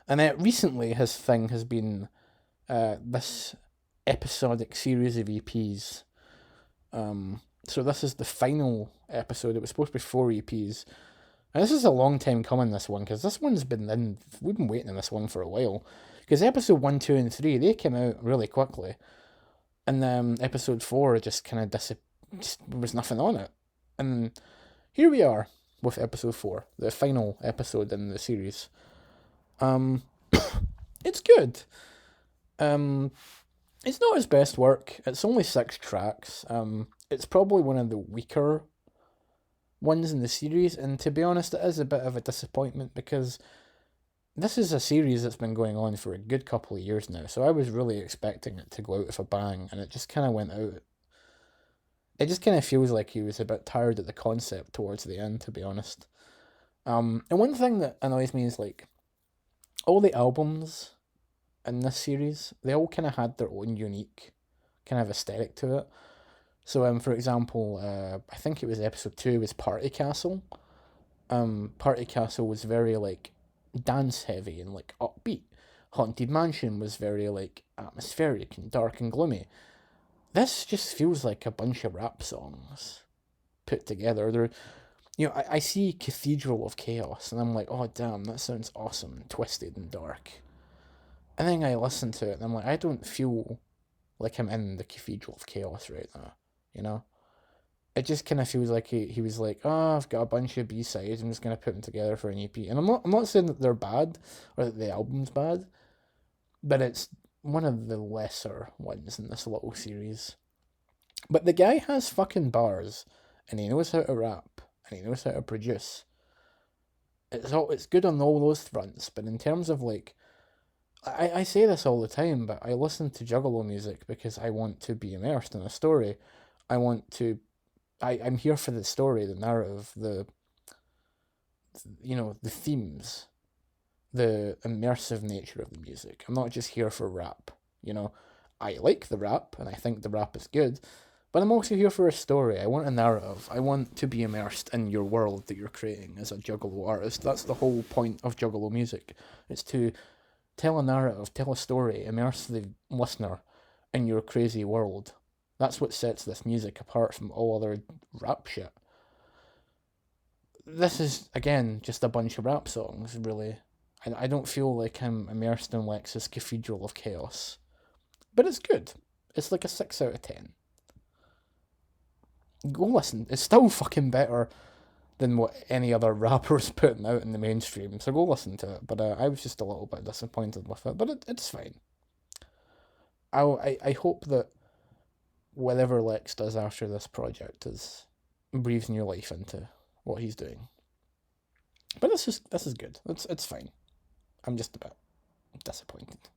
And recently his thing has been this episodic series of EPs. So this is the final episode. It was supposed to be 4 EPs. And this is a long time coming, this one, because this one's been in... We've been waiting on this one for a while. Because episode 1, 2, and 3, they came out really quickly. And then episode 4 just kind of there was nothing on it. And here we are with episode 4, the final episode in the series. It's good. It's not his best work. It's only 6 tracks. It's probably one of the weaker ones in the series, and to be honest, it is a bit of a disappointment because this is a series that's been going on for a good couple of years now, so I was really expecting it to go out with a bang, and it just kind of went out. It just kind of feels like he was a bit tired of the concept towards the end, to be honest. And one thing that annoys me is, like, all the albums in this series, they all kind of had their own unique kind of aesthetic to it. So, for example, I think it was episode 2 was Party Castle. Party Castle was very, like, dance heavy and, like, upbeat. Haunted Mansion was very, like, atmospheric and dark and gloomy. This just feels like a bunch of rap songs put together. I see Cathedral of Chaos and I'm like, oh damn, that sounds awesome and twisted and dark. And then I listen to it and I'm like, I don't feel like I'm in the Cathedral of Chaos right now, you know? It just kind of feels like he was like, oh, I've got a bunch of B-sides, I'm just going to put them together for an EP. And I'm not saying that they're bad or that the album's bad, but it's one of the lesser ones in this little series. But the guy has fucking bars, and he knows how to rap, and he knows how to produce. It's good on all those fronts, but in terms of, like, I say this all the time, but I listen to Juggalo music because I want to be immersed in a story. I'm here for the story, the narrative, the themes, the immersive nature of the music. I'm not just here for rap, I like the rap, and I think the rap is good, but I'm also here for a story. I want a narrative. I want to be immersed in your world that you're creating as a Juggalo artist. That's the whole point of Juggalo music. It's to tell a narrative, tell a story, immerse the listener in your crazy world. That's what sets this music apart from all other rap shit. This is, again, just a bunch of rap songs, really. I don't feel like I'm immersed in Lex's Cathedral of Chaos. But it's good. It's like a 6 out of 10. Go listen. It's still fucking better than what any other rapper's putting out in the mainstream, so go listen to it. But I was just a little bit disappointed with it, but it's fine. I hope that whatever Lex does after this project breathes new life into what he's doing. But this is good. It's fine. I'm just a bit disappointed.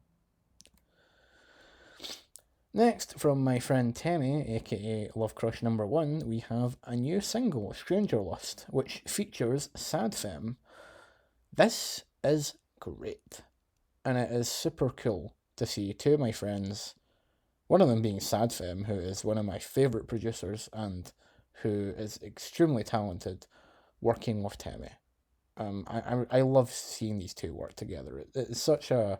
Next, from my friend Temmie, aka Love Crush number 1, we have a new single, Stranger Lust, which features Sad Femme. This is great, and it is super cool to see 2 of my friends One of them being Sadfem, who is one of my favourite producers and who is extremely talented working with Temi. I love seeing these two work together. It's such an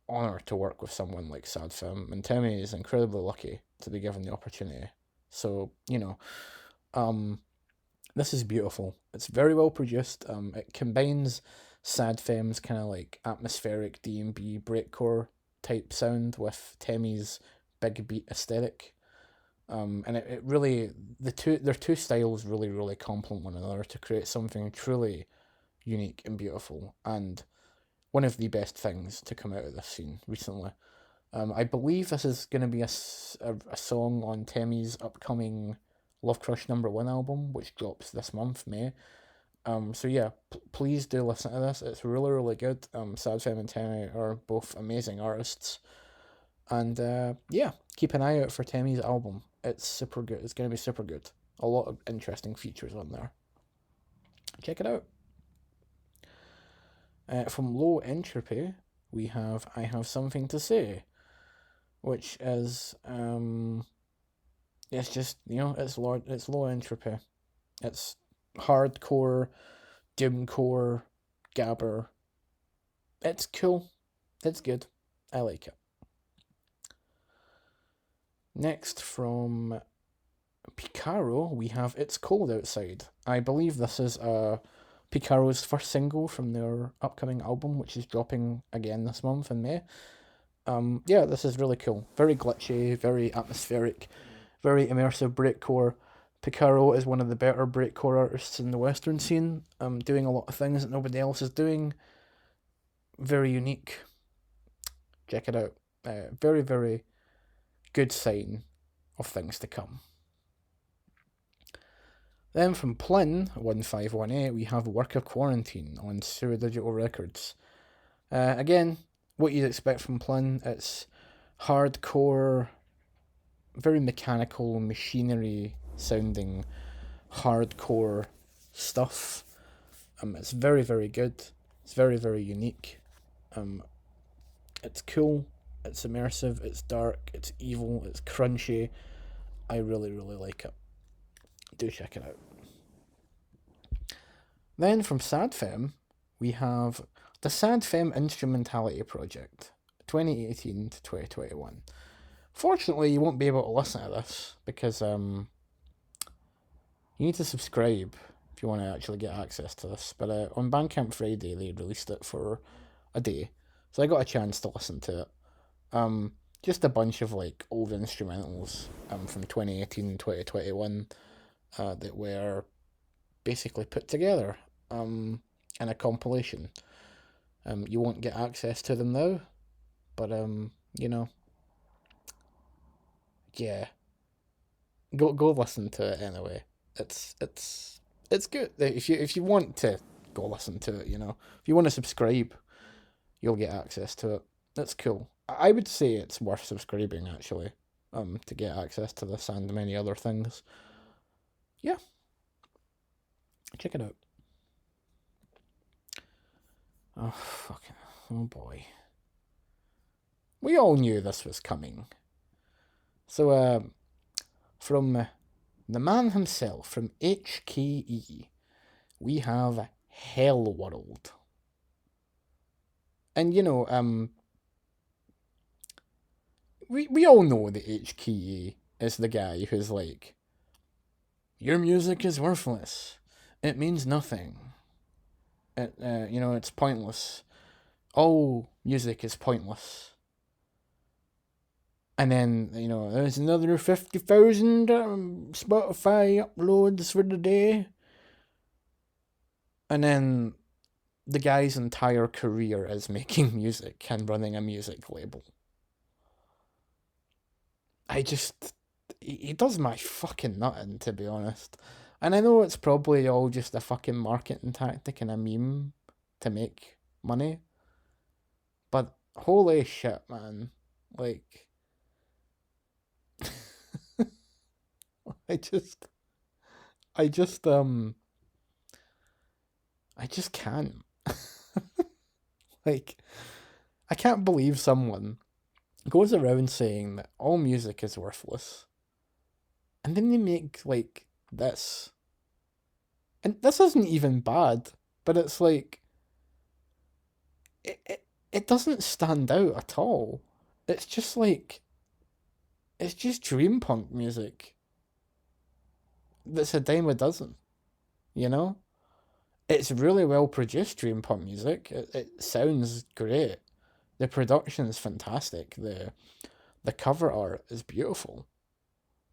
honor to work with someone like Sadfem, and Temi is incredibly lucky to be given the opportunity. So, this is beautiful. It's very well produced. It combines Sadfem's kind of like atmospheric D&B breakcore type sound with Temi's big beat aesthetic. And it really their two styles really complement one another to create something truly unique and beautiful, and one of the best things to come out of this scene recently. I believe this is going to be a song on Temi's upcoming Love Crush #1 album, which drops this month, May. So yeah, please do listen to this. It's really good. Sadfem and Temi are both amazing artists, and yeah, keep an eye out for Temi's album. It's super good. It's going to be super good. A lot of interesting features on there. Check it out. From Low Entropy, we have I Have Something to Say, which is it's just it's low entropy. It's hardcore, doomcore, gabber. It's cool. It's good. I like it. Next, from Picaro, we have It's Cold Outside. I believe this is Picaro's first single from their upcoming album, which is dropping again this month in May. Yeah, this is really cool. Very glitchy, very atmospheric, very immersive breakcore. Picaro is one of the better breakcore artists in the Western scene, doing a lot of things that nobody else is doing. Very unique. Check it out. Very good sign of things to come. Then from Plyn 1518, we have Work of Quarantine on Sewer Digital Records. Again, what you'd expect from Plyn. It's hardcore, very mechanical, machinery sounding hardcore stuff. It's very good. It's very unique. It's cool. It's immersive. It's dark. It's evil. It's crunchy. I really like it. Do check it out. Then from Sadfem, we have the Sadfem Instrumentality Project, 2018 to 2021. Fortunately, you won't be able to listen to this because you need to subscribe if you want to actually get access to this. But on Bandcamp Friday, they released it for a day, so I got a chance to listen to it. Just a bunch of like old instrumentals from 2018 and 2021 that were basically put together in a compilation. You won't get access to them now, but yeah, go listen to it anyway. It's good. If you want to go listen to it, if you want to subscribe, you'll get access to it. That's cool. I would say it's worth subscribing actually, to get access to this and many other things. Yeah, check it out. Oh boy. We all knew this was coming. So from the man himself, from HKE, we have Hell World. And we all know that HKE is the guy who's like, your music is worthless. It means nothing. It's pointless. All music is pointless. And then, there's another 50,000 Spotify uploads for the day. And then the guy's entire career is making music and running a music label. He does my fucking nutting, to be honest. And I know it's probably all just a fucking marketing tactic and a meme to make money. But holy shit, man. Like, I just can't. Like, I can't believe someone goes around saying that all music is worthless, and then they make like this, and this isn't even bad, but it's like it doesn't stand out at all. It's just like it's just dream punk music that's a dime a dozen, you know? It's really well produced dream punk music. It sounds great. The production is fantastic. The cover art is beautiful.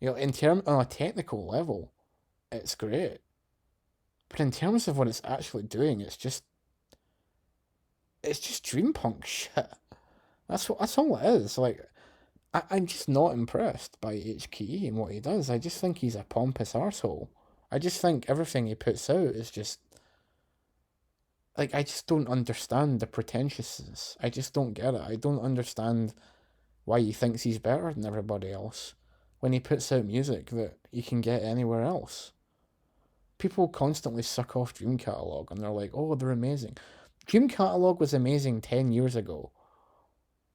You know, in term on a technical level, it's great. But in terms of what it's actually doing, it's just dream punk shit. That's all it is. Like I'm just not impressed by HKE and what he does. I just think he's a pompous arsehole. I just think everything he puts out is just like I just don't understand the pretentiousness. I just don't get it. I don't understand why he thinks he's better than everybody else when he puts out music that you can get anywhere else. People constantly suck off Dream Catalogue and they're like, oh, they're amazing. Dream Catalogue was amazing 10 years ago.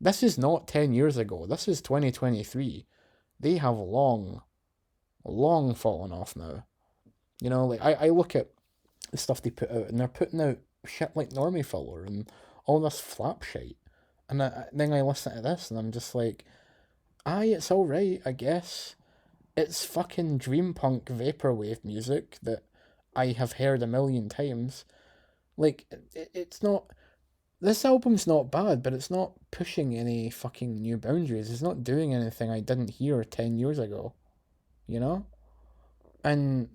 This is not 10 years ago. This is 2023. They have long, long fallen off now. You know, like I look at the stuff they put out and they're putting out shit like Normie Filler and all this flap shit. And then I listen to this and I'm just like, aye, it's alright, I guess. It's fucking dream punk vaporwave music that I have heard a million times. Like, it's not. This album's not bad, but it's not pushing any fucking new boundaries. It's not doing anything I didn't hear 10 years ago, you know? And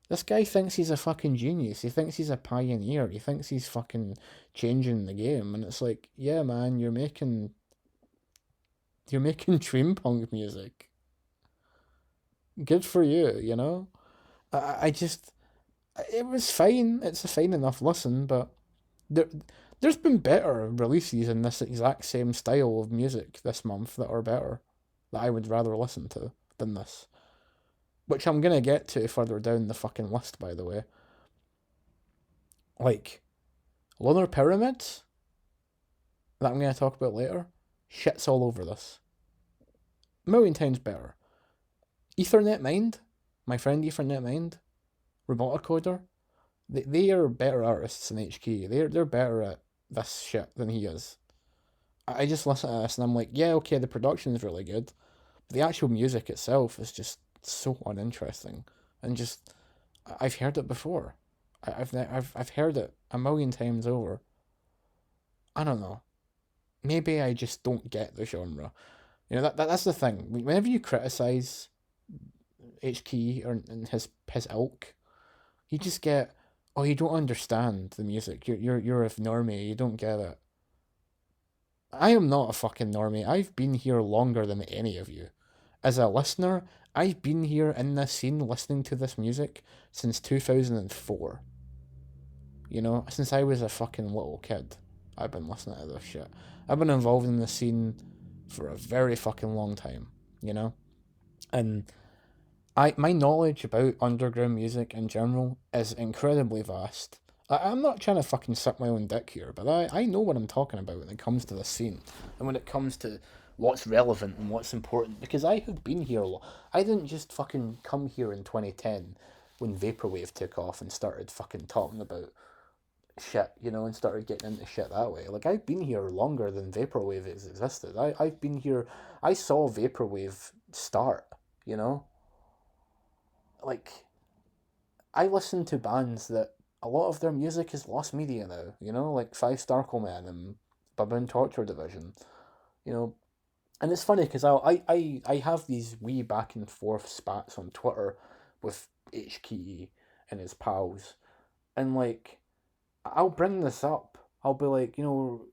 this guy thinks he's a fucking genius. He thinks he's a pioneer. He thinks he's fucking changing the game. And it's like, yeah, man, you're making dream punk music. Good for you, you know? I just it was fine. It's a fine enough listen, but there there's been better releases in this exact same style of music this month that are better, that I would rather listen to than this. Which I'm gonna get to further down the fucking list, by the way. Like Lunar Pyramids, that I'm gonna talk about later, shits all over this. A million times better. Ethernet Mind, my friend Ethernet Mind, Roboticoder, they are better artists than HK. They're better at this shit than he is. I just listen to this and I'm like, yeah, okay, the production is really good. But the actual music itself is just so uninteresting. And just, I've heard it before. I've heard it a million times over. I don't know. Maybe I just don't get the genre. You know, that's the thing. Whenever you criticize HK or and his ilk, you just get, oh, you don't understand the music. You're a normie. You don't get it. I am not a fucking normie. I've been here longer than any of you. As a listener, I've been here in this scene listening to this music since 2004. You know, since I was a fucking little kid, I've been listening to this shit. I've been involved in the scene for a very fucking long time, you know? And my knowledge about underground music in general is incredibly vast. I'm not trying to fucking suck my own dick here, but I know what I'm talking about when it comes to the scene and when it comes to what's relevant and what's important because I have been here. I didn't just fucking come here in 2010 when Vaporwave took off and started fucking talking about shit, you know, and started getting into shit that way. Like, I've been here longer than Vaporwave has existed. I've been here, I saw Vaporwave start, you know? Like, I listen to bands that a lot of their music is lost media now, you know, like Five Star Man and Baboon Torture Division, you know. And it's funny because I have these wee back and forth spats on Twitter with HKE and his pals, and like, I'll bring this up. I'll be like, you know,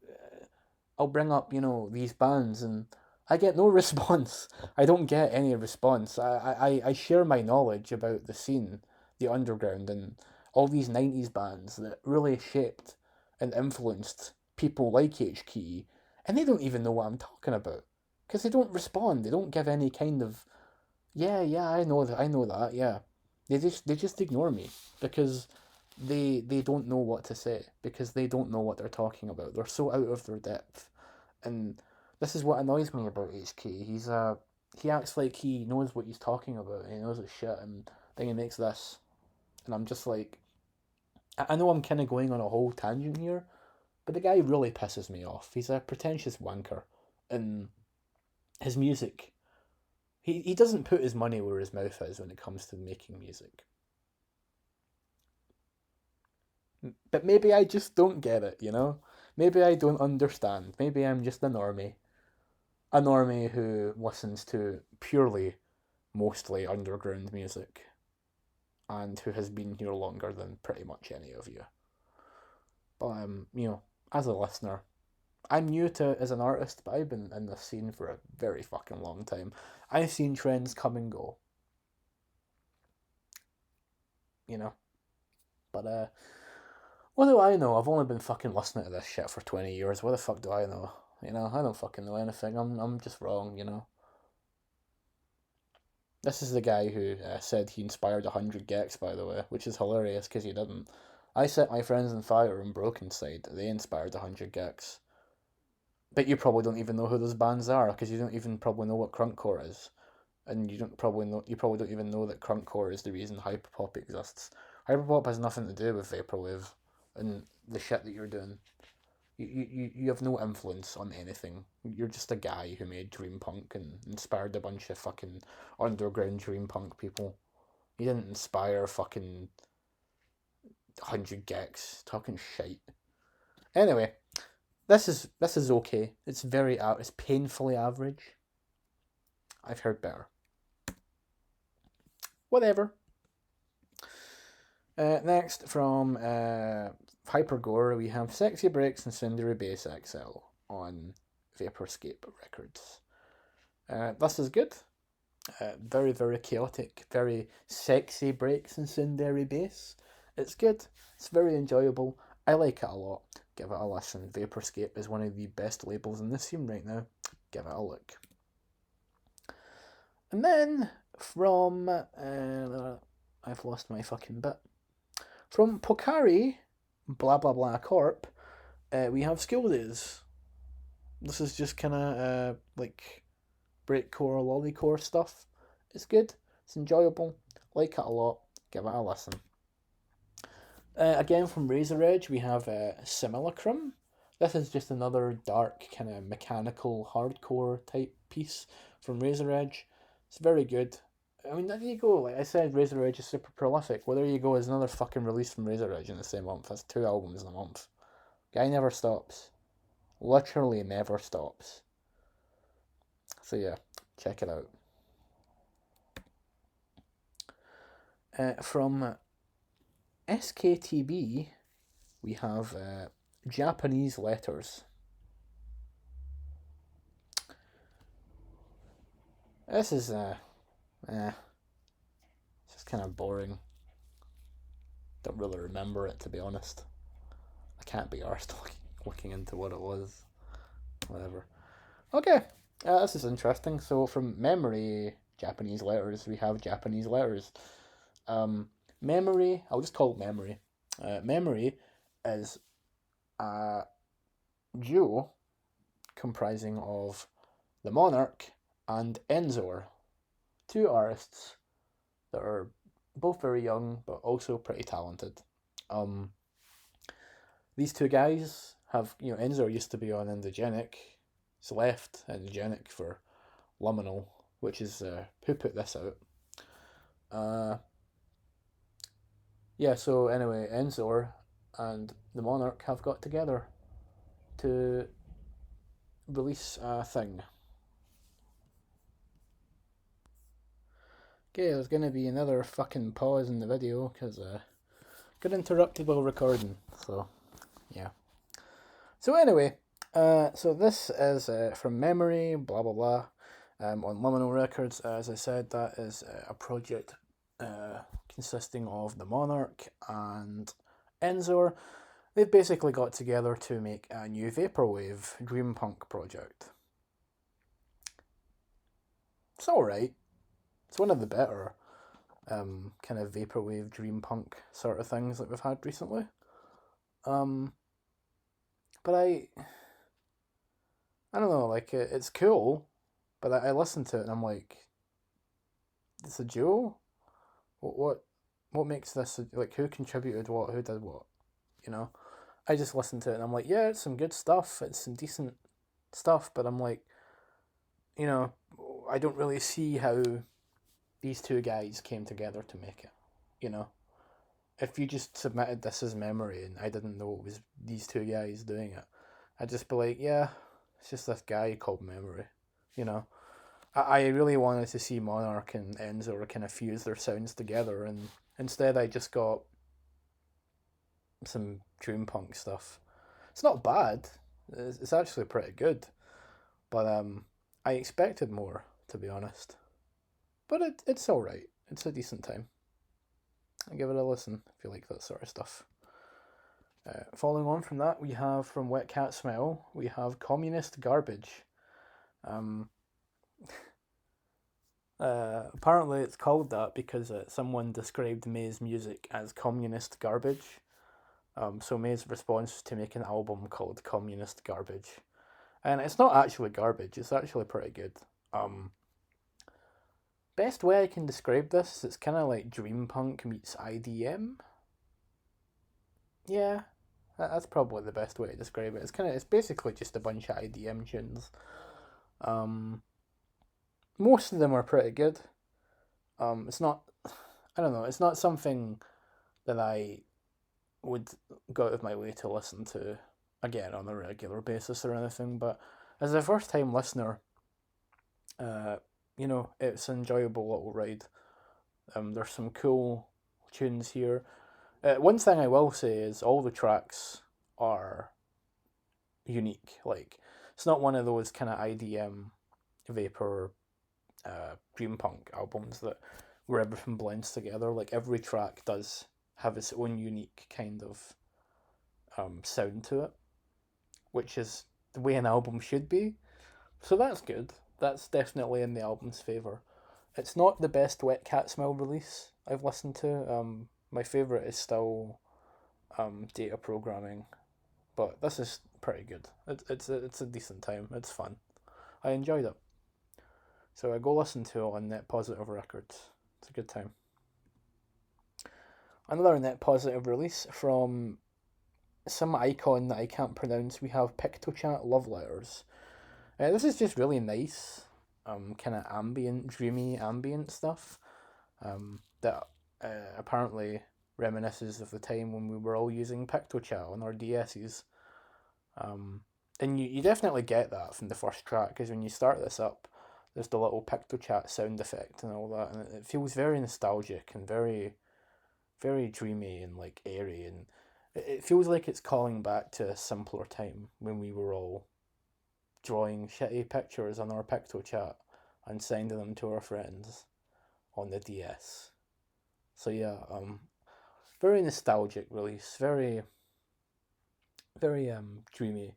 I'll bring up, you know, these bands, and I get no response. I don't get any response. I share my knowledge about the scene, the underground, and all these 90s bands that really shaped and influenced people like HKE, and they don't even know what I'm talking about. Because they don't respond. They don't give any kind of, yeah, I know that, yeah. They just ignore me because they don't know what to say because they don't know what they're talking about. They're so out of their depth, and This is what annoys me about HK. He acts like he knows what he's talking about and he knows his shit, and then he makes this, and I'm just like, I know I'm kind of going on a whole tangent here, but the guy really pisses me off. He's a pretentious wanker, and his music, he doesn't put his money where his mouth is when it comes to making music. But maybe I just don't get it, you know? Maybe I don't understand. Maybe I'm just a normie. A normie who listens to purely, mostly underground music, and who has been here longer than pretty much any of you. But as a listener, I'm new to it as an artist, but I've been in this scene for a very fucking long time. I've seen trends come and go, you know. But what do I know? I've only been fucking listening to this shit for 20 years. What the fuck do I know? I don't fucking know anything. I'm just wrong. This is the guy who said he inspired 100 gecs, by the way, which is hilarious because he didn't. I Set My Friends on Fire and Brokencyde. They inspired 100 gecs. But you probably don't even know who those bands are because you don't even probably know what crunkcore is, and you probably don't even know that crunkcore is the reason hyperpop exists. Hyperpop has nothing to do with vaporwave and the shit that you're doing. You have no influence on anything. You're just a guy who made dream punk and inspired a bunch of fucking underground dream punk people. You didn't inspire fucking 100 gecs talking shit. Anyway, this is okay. It's painfully average. I've heard better. Whatever. Next from Hypergore, we have Sexy Breaks and Cindery Bass XL on Vaporscape Records. This is good. Very, very chaotic, very sexy breaks and Cindery Bass. It's good. It's very enjoyable. I like it a lot. Give it a listen. Vaporscape is one of the best labels in the scene right now. Give it a look. And then from I've lost my fucking bit. From Pokari, blah blah blah Corp, we have School Days. This is just kind of like breakcore, lollycore stuff. It's good. It's enjoyable. Like it a lot. Give it a listen. Again from Razor Edge, we have Simulacrum. This is just another dark, kind of mechanical, hardcore type piece from Razor Edge. It's very good. I mean, there you go. Like I said, Razor Edge is super prolific. Well, there you go. Is another fucking release from Razor Edge in the same month. That's 2 albums in a month. Guy never stops. Literally never stops. So yeah, check it out. From SKTB, we have Japanese Letters. This is it's just kind of boring. Don't really remember it, to be honest. I can't be arsed looking into what it was. Whatever. Okay, this is interesting. So from memory, Japanese Letters, we have Japanese Letters. Memory, I'll just call it Memory. Memory is a duo comprising of the Monarch and Enzor, 2 artists that are both very young but also pretty talented. These 2 guys have, Enzor used to be on Indigenic. He's left Indigenic for Luminal, which is who put this out. Yeah, so anyway, Enzor and the Monarch have got together to release a thing. Okay, there's gonna be another fucking pause in the video because got interrupted while recording. So, yeah. So anyway, so this is from memory, blah blah blah, on Liminal Records. As I said, that is a project consisting of the Monarch and Enzor. They've basically got together to make a new vaporwave dream punk project. It's alright. It's one of the better kind of vaporwave dream punk sort of things that we've had recently. But I don't know, like it's cool, but I listen to it and I'm like, it's a duo. What makes this like? Who contributed what? Who did what? You know. I just listened to it and I'm like, yeah, it's some good stuff. It's some decent stuff, but I'm like, you know, I don't really see how these two guys came together to make it. You know, if you just submitted this as memory and I didn't know it was these two guys doing it, I'd just be like, yeah, it's just this guy called Memory. You know, I really wanted to see Monarch and Enzo kind of fuse their sounds together, and instead I just got some dream punk stuff. It's not bad. It's actually pretty good, but I expected more, to be honest. But it's all right. It's a decent time. I give it a listen if you like that sort of stuff. Following on from that, we have from Wet Cat Smell, we have Communist Garbage. Um, apparently, it's called that because someone described May's music as communist garbage. So May's response to make an album called Communist Garbage. And it's not actually garbage, it's actually pretty good. Um, Best way I can describe this, it's kind of like dream punk meets IDM. Yeah, that's probably the best way to describe it. It's basically just a bunch of IDM tunes. Um, Most of them are pretty good. It's not, I don't know, it's not something that I would go out of my way to listen to again on a regular basis or anything. But as a first time listener, uh, it's an enjoyable little ride. There's some cool tunes here. One thing I will say is all the tracks are unique. Like it's not one of those kind of IDM vapor dream punk albums that where everything blends together. Like every track does have its own unique kind of sound to it, which is the way an album should be. So that's good. That's definitely in the album's favour. It's not the best Wet Cat Smell release I've listened to. My favourite is still Data Programming, but this is pretty good. It's a decent time. It's fun. I enjoyed it. So I go listen to it on Net Positive Records. It's a good time. Another Net Positive release from some icon that I can't pronounce. We have PictoChat Love Letters. This is just really nice, kind of ambient, dreamy ambient stuff that apparently reminisces of the time when we were all using PictoChat on our DSs. And you definitely get that from the first track because when you start this up, there's the little PictoChat sound effect and all that, and it feels very nostalgic and very, very dreamy and like airy, and it feels like it's calling back to a simpler time when we were all drawing shitty pictures on our PictoChat and sending them to our friends on the DS. So yeah, very nostalgic release, very, very dreamy.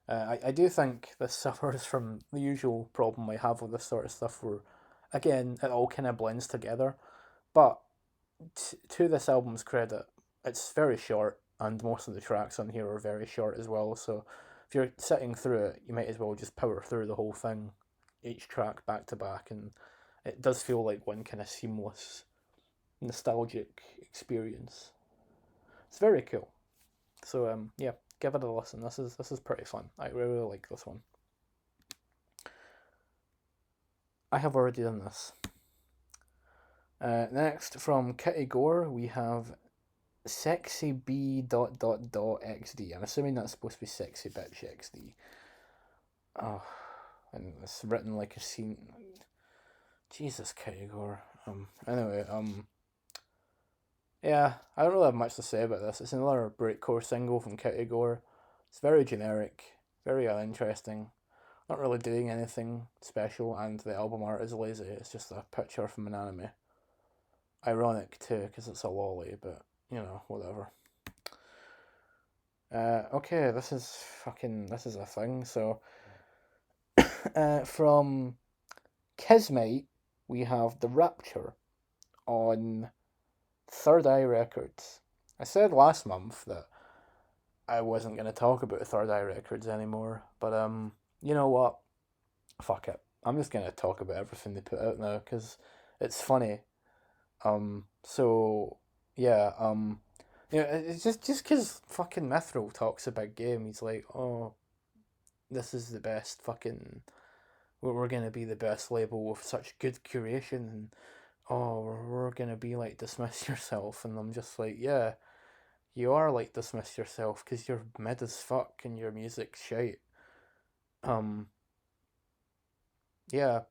I do think this suffers from the usual problem I have with this sort of stuff, where again it all kind of blends together. But to this album's credit, it's very short, and most of the tracks on here are very short as well. So if you're sitting through it, you might as well just power through the whole thing, each track back to back, and it does feel like one kind of seamless, nostalgic experience. It's very cool. So yeah, give it a listen. This is pretty fun. I really like this one. I have already done this. Next from Kitty Gore we have Sexy B XD. I'm assuming that's supposed to be Sexy Bitch XD. Oh, and it's written like a scene. Jesus, Kitty Gore. Anyway, yeah, I don't really have much to say about this. It's another breakcore single from Kitty Gore. It's very generic, very uninteresting, not really doing anything special, and the album art is lazy. It's just a picture from an anime. Ironic too, because it's a lolly, but whatever. Okay, this is a thing. So, from Kismite, we have The Rapture on Third Eye Records. I said last month that I wasn't going to talk about Third Eye Records anymore, but You know what? Fuck it. I'm just gonna talk about everything they put out now because it's funny. So yeah. It's just because fucking Mithril talks a big game. He's like, oh, this is the best fucking. We're gonna be the best label with such good curation, and oh, we're gonna be like Dismiss Yourself, and I'm just like, yeah, you are like Dismiss Yourself because you're mid as fuck and your music's shite. Um, yeah.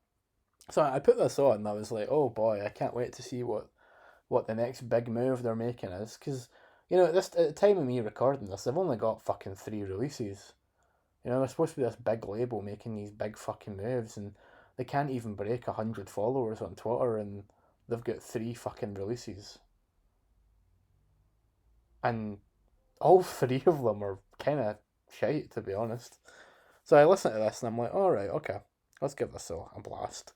So I put this on and I was like, oh boy, I can't wait to see what the next big move they're making is. Because, at the time of me recording this, they've only got fucking three releases. They're supposed to be this big label making these big fucking moves, and they can't even break 100 followers on Twitter, and they've got three fucking releases. And all three of them are kind of shite, to be honest. So I listen to this and I'm like, alright, okay, let's give this a blast.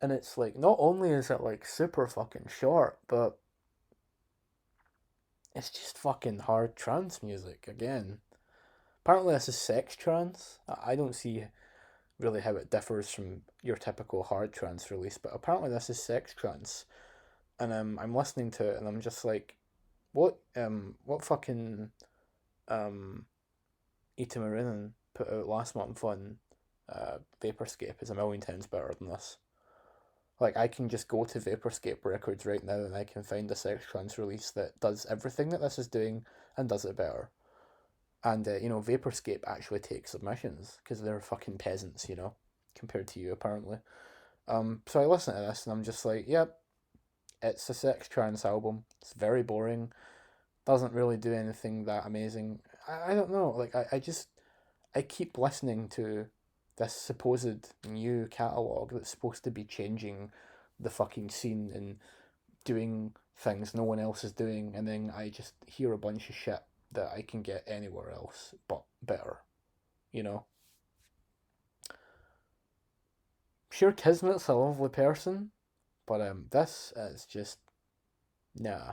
And it's like, not only is it like super fucking short, but it's just fucking hard trance music again. Apparently, this is sex trance. I don't see really how it differs from your typical hard trance release, but apparently, this is sex trance. And I'm listening to it and I'm just like, what fucking um, Ita Marinen put out last month on Vaporscape is a million times better than this. Like, I can just go to Vaporscape Records right now and I can find a sex trance release that does everything that this is doing and does it better. And, Vaporscape actually takes submissions because they're fucking peasants, compared to you, apparently. So I listen to this and I'm just like, yep, it's a sex trance album. It's very boring. Doesn't really do anything that amazing. I don't know. Like, I keep listening to this supposed new catalogue that's supposed to be changing the fucking scene and doing things no one else is doing, and then I just hear a bunch of shit that I can get anywhere else but better, you know? Sure, Kismet's a lovely person, but this is just, nah,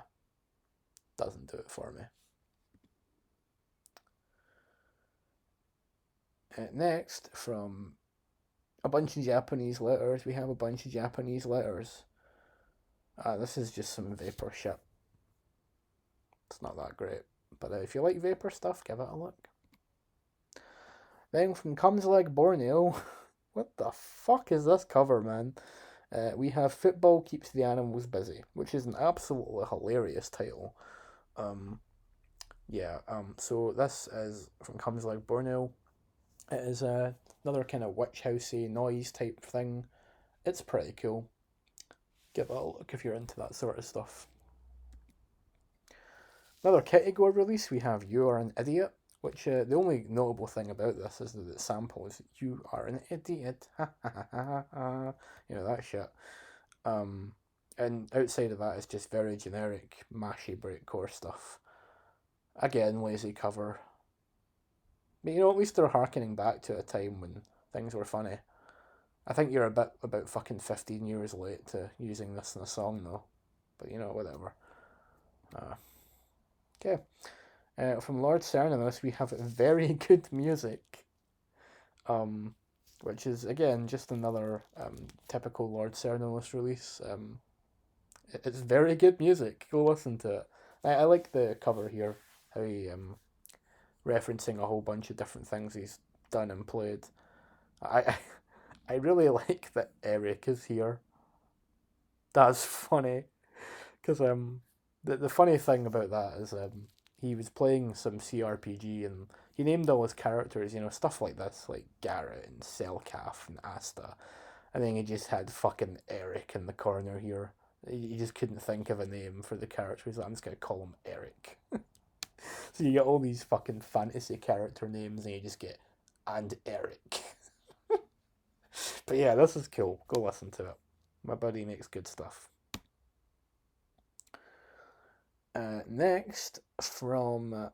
doesn't do it for me. Next, from a bunch of Japanese letters, we have a bunch of Japanese letters. This is just some vapor shit. It's not that great. But if you like vapor stuff, give it a look. Then from Comes Like Borneo, what the fuck is this cover, man? We have Football Keeps the Animals Busy, which is an absolutely hilarious title. Um, so this is from Comes Like Borneo. It is another kind of witch housey noise type thing. It's pretty cool. Give it a look if you're into that sort of stuff. Another Kitty release, we have You Are an Idiot, which the only notable thing about this is that it samples You Are an Idiot, ha ha ha ha ha, that shit. Um, and outside of that, it's just very generic, mashy breakcore stuff. Again, lazy cover. But at least they're harkening back to a time when things were funny. I think you're a bit about fucking 15 years late to using this in a song, though. But whatever. Uh, okay. From Lord Cernunnos, we have very good music, um, which is again just another typical Lord Cernunnos release. It's very good music. Go listen to it. I like the cover here, how he referencing a whole bunch of different things he's done and played. I I really like that Eric is here. That's funny because the funny thing about that is he was playing some CRPG and he named all his characters, stuff like this, like Garrett and Selcaf and Asta, and then he just had fucking Eric in the corner here. He just couldn't think of a name for the characters. I'm just gonna call him Eric. So you get all these fucking fantasy character names, and you just get and Eric. But yeah, this is cool. Go listen to it. My buddy makes good stuff. Next, from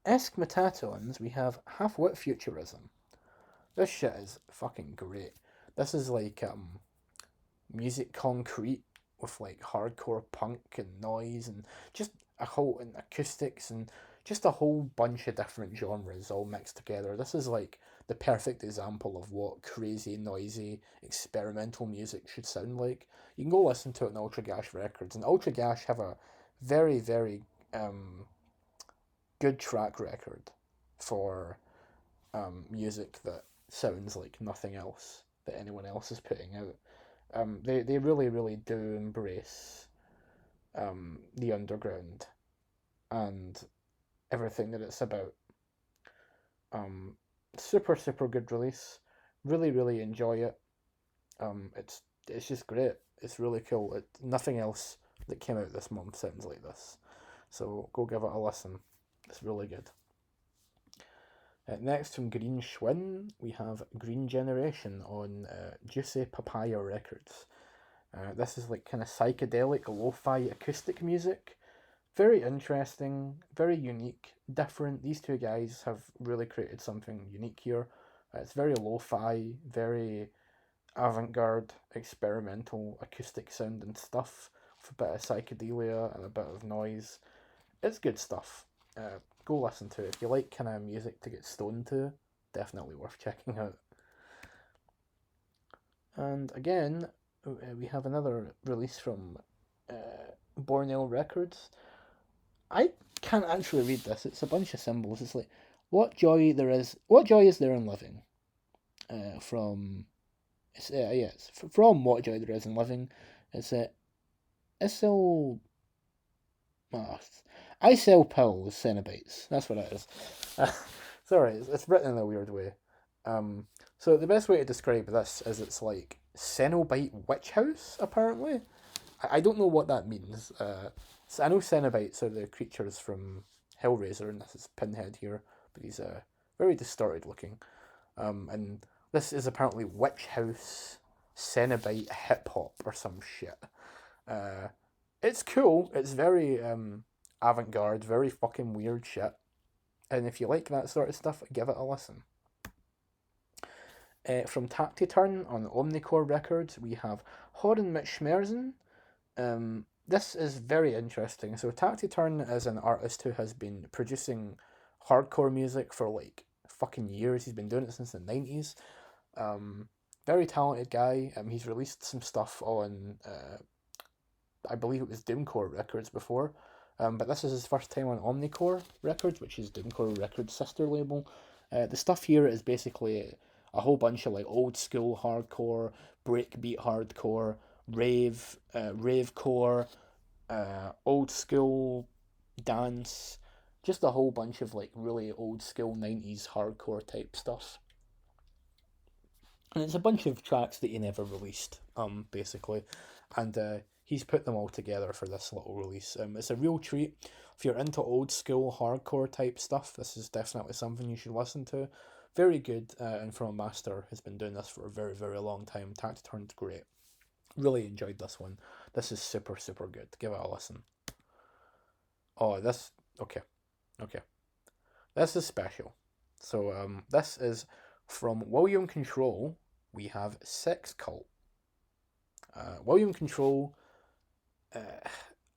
Eskmetatons, we have Half-Wit Futurism. This shit is fucking great. This is like music concrete with like hardcore punk and noise and just a whole and acoustics and just a whole bunch of different genres all mixed together. This is like the perfect example of what crazy, noisy, experimental music should sound like. You can go listen to it on Ultra Gash Records, and Ultra Gash have a very, very um, good track record for music that sounds like nothing else that anyone else is putting out. They really, really do embrace the underground and everything that it's about. Um, super, super good release. Really, really enjoy it. It's just great. It's really cool. Nothing else that came out this month sounds like this. So go give it a listen. It's really good. Next from Green Schwinn, we have Green Generation on Juicy Papaya Records. This is like kind of psychedelic lo-fi acoustic music. Very interesting, very unique, different. These two guys have really created something unique here. It's very lo-fi, very avant-garde, experimental, acoustic sounding stuff with a bit of psychedelia and a bit of noise. It's good stuff. Go listen to it. If you like kind of music to get stoned to, definitely worth checking out. And again, we have another release from Borneo Records. I can't actually read this. It's a bunch of symbols. It's like, what joy is there in living? From it's from What Joy There Is in Living. It's Isil. Oh, I sell pills, Cenobites. That's what it is. Sorry, it's written in a weird way. Um, so the best way to describe this is it's like Cenobite witch house. Apparently, I don't know what that means. So I know Cenobites are the creatures from Hellraiser, and this is Pinhead here, but he's very distorted looking. And this is apparently witch house Cenobite hip hop or some shit. Uh, it's cool. It's very avant garde, very fucking weird shit. And if you like that sort of stuff, give it a listen. From Tactiturn on Omnicore Records, we have Horan Mitschmerzen. This is very interesting. So Tactiturn is an artist who has been producing hardcore music for like fucking years. He's been doing it since the 90s. Very talented guy. He's released some stuff on I believe it was Doomcore Records before. But this is his first time on Omnicore Records, which is Doomcore Records' sister label. The stuff here is basically a whole bunch of like old school hardcore, breakbeat hardcore, ravecore, old school dance, just a whole bunch of like really old school 90s hardcore type stuff. And it's a bunch of tracks that he never released, basically. And he's put them all together for this little release. It's a real treat. If you're into old school hardcore type stuff, this is definitely something you should listen to. Very good, and from a master who's been doing this for a very, very long time. Turned great. Really enjoyed this one. This is super, super good. Give it a listen. Oh, this. Okay. Okay. This is special. So, this is from William Control. We have Sex Cult. William Control.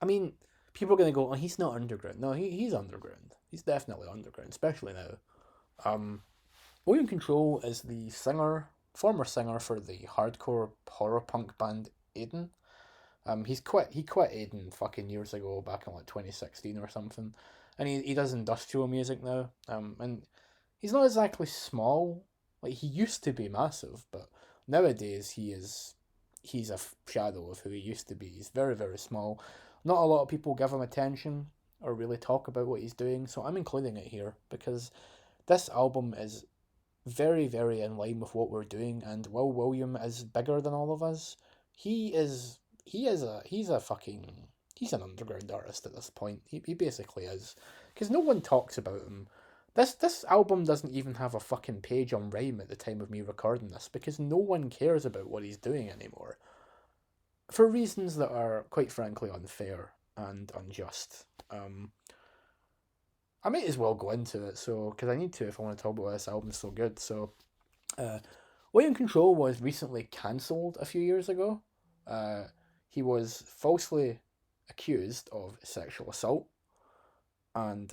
I mean, people are going to go, oh, he's not underground. No, he's underground. He's definitely underground, especially now. William Control is the former singer for the hardcore horror punk band Aiden. He quit Aiden fucking years ago, back in like 2016 or something, and he does industrial music now. And he's not exactly small. Like he used to be massive, but nowadays he's a shadow of who he used to be. He's very, very small. Not a lot of people give him attention or really talk about what he's doing, so I'm including it here because this album is very, very in line with what we're doing, and while William is bigger than all of us, he's a fucking he's an underground artist at this point. He basically is. Because no one talks about him. This album doesn't even have a fucking page on Rhyme at the time of me recording this because no one cares about what he's doing anymore. For reasons that are quite frankly unfair and unjust. I might as well go into it, so because I need to if I want to talk about why this album's so good. So, William Control was recently cancelled a few years ago. He was falsely accused of sexual assault, and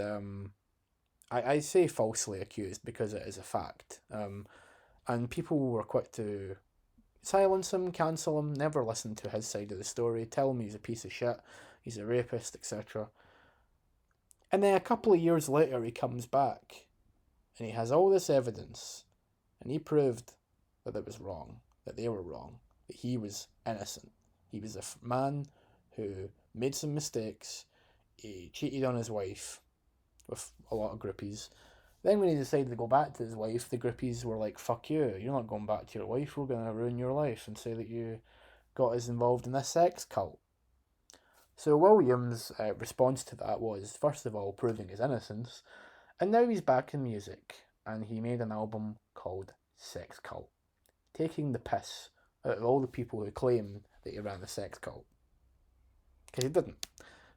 I say falsely accused because it is a fact. And people were quick to silence him, cancel him, never listen to his side of the story, tell him he's a piece of shit, he's a rapist, etc. And then a couple of years later, he comes back and he has all this evidence, and he proved that it was wrong, that they were wrong, that he was innocent. He was a man who made some mistakes, he cheated on his wife with a lot of groupies. Then when he decided to go back to his wife, the groupies were like, fuck you, you're not going back to your wife, we're going to ruin your life and say that you got us involved in this sex cult. So Williams' response to that was, first of all, proving his innocence, and now he's back in music, and he made an album called Sex Cult, taking the piss out of all the people who claim that he ran a sex cult, because he didn't.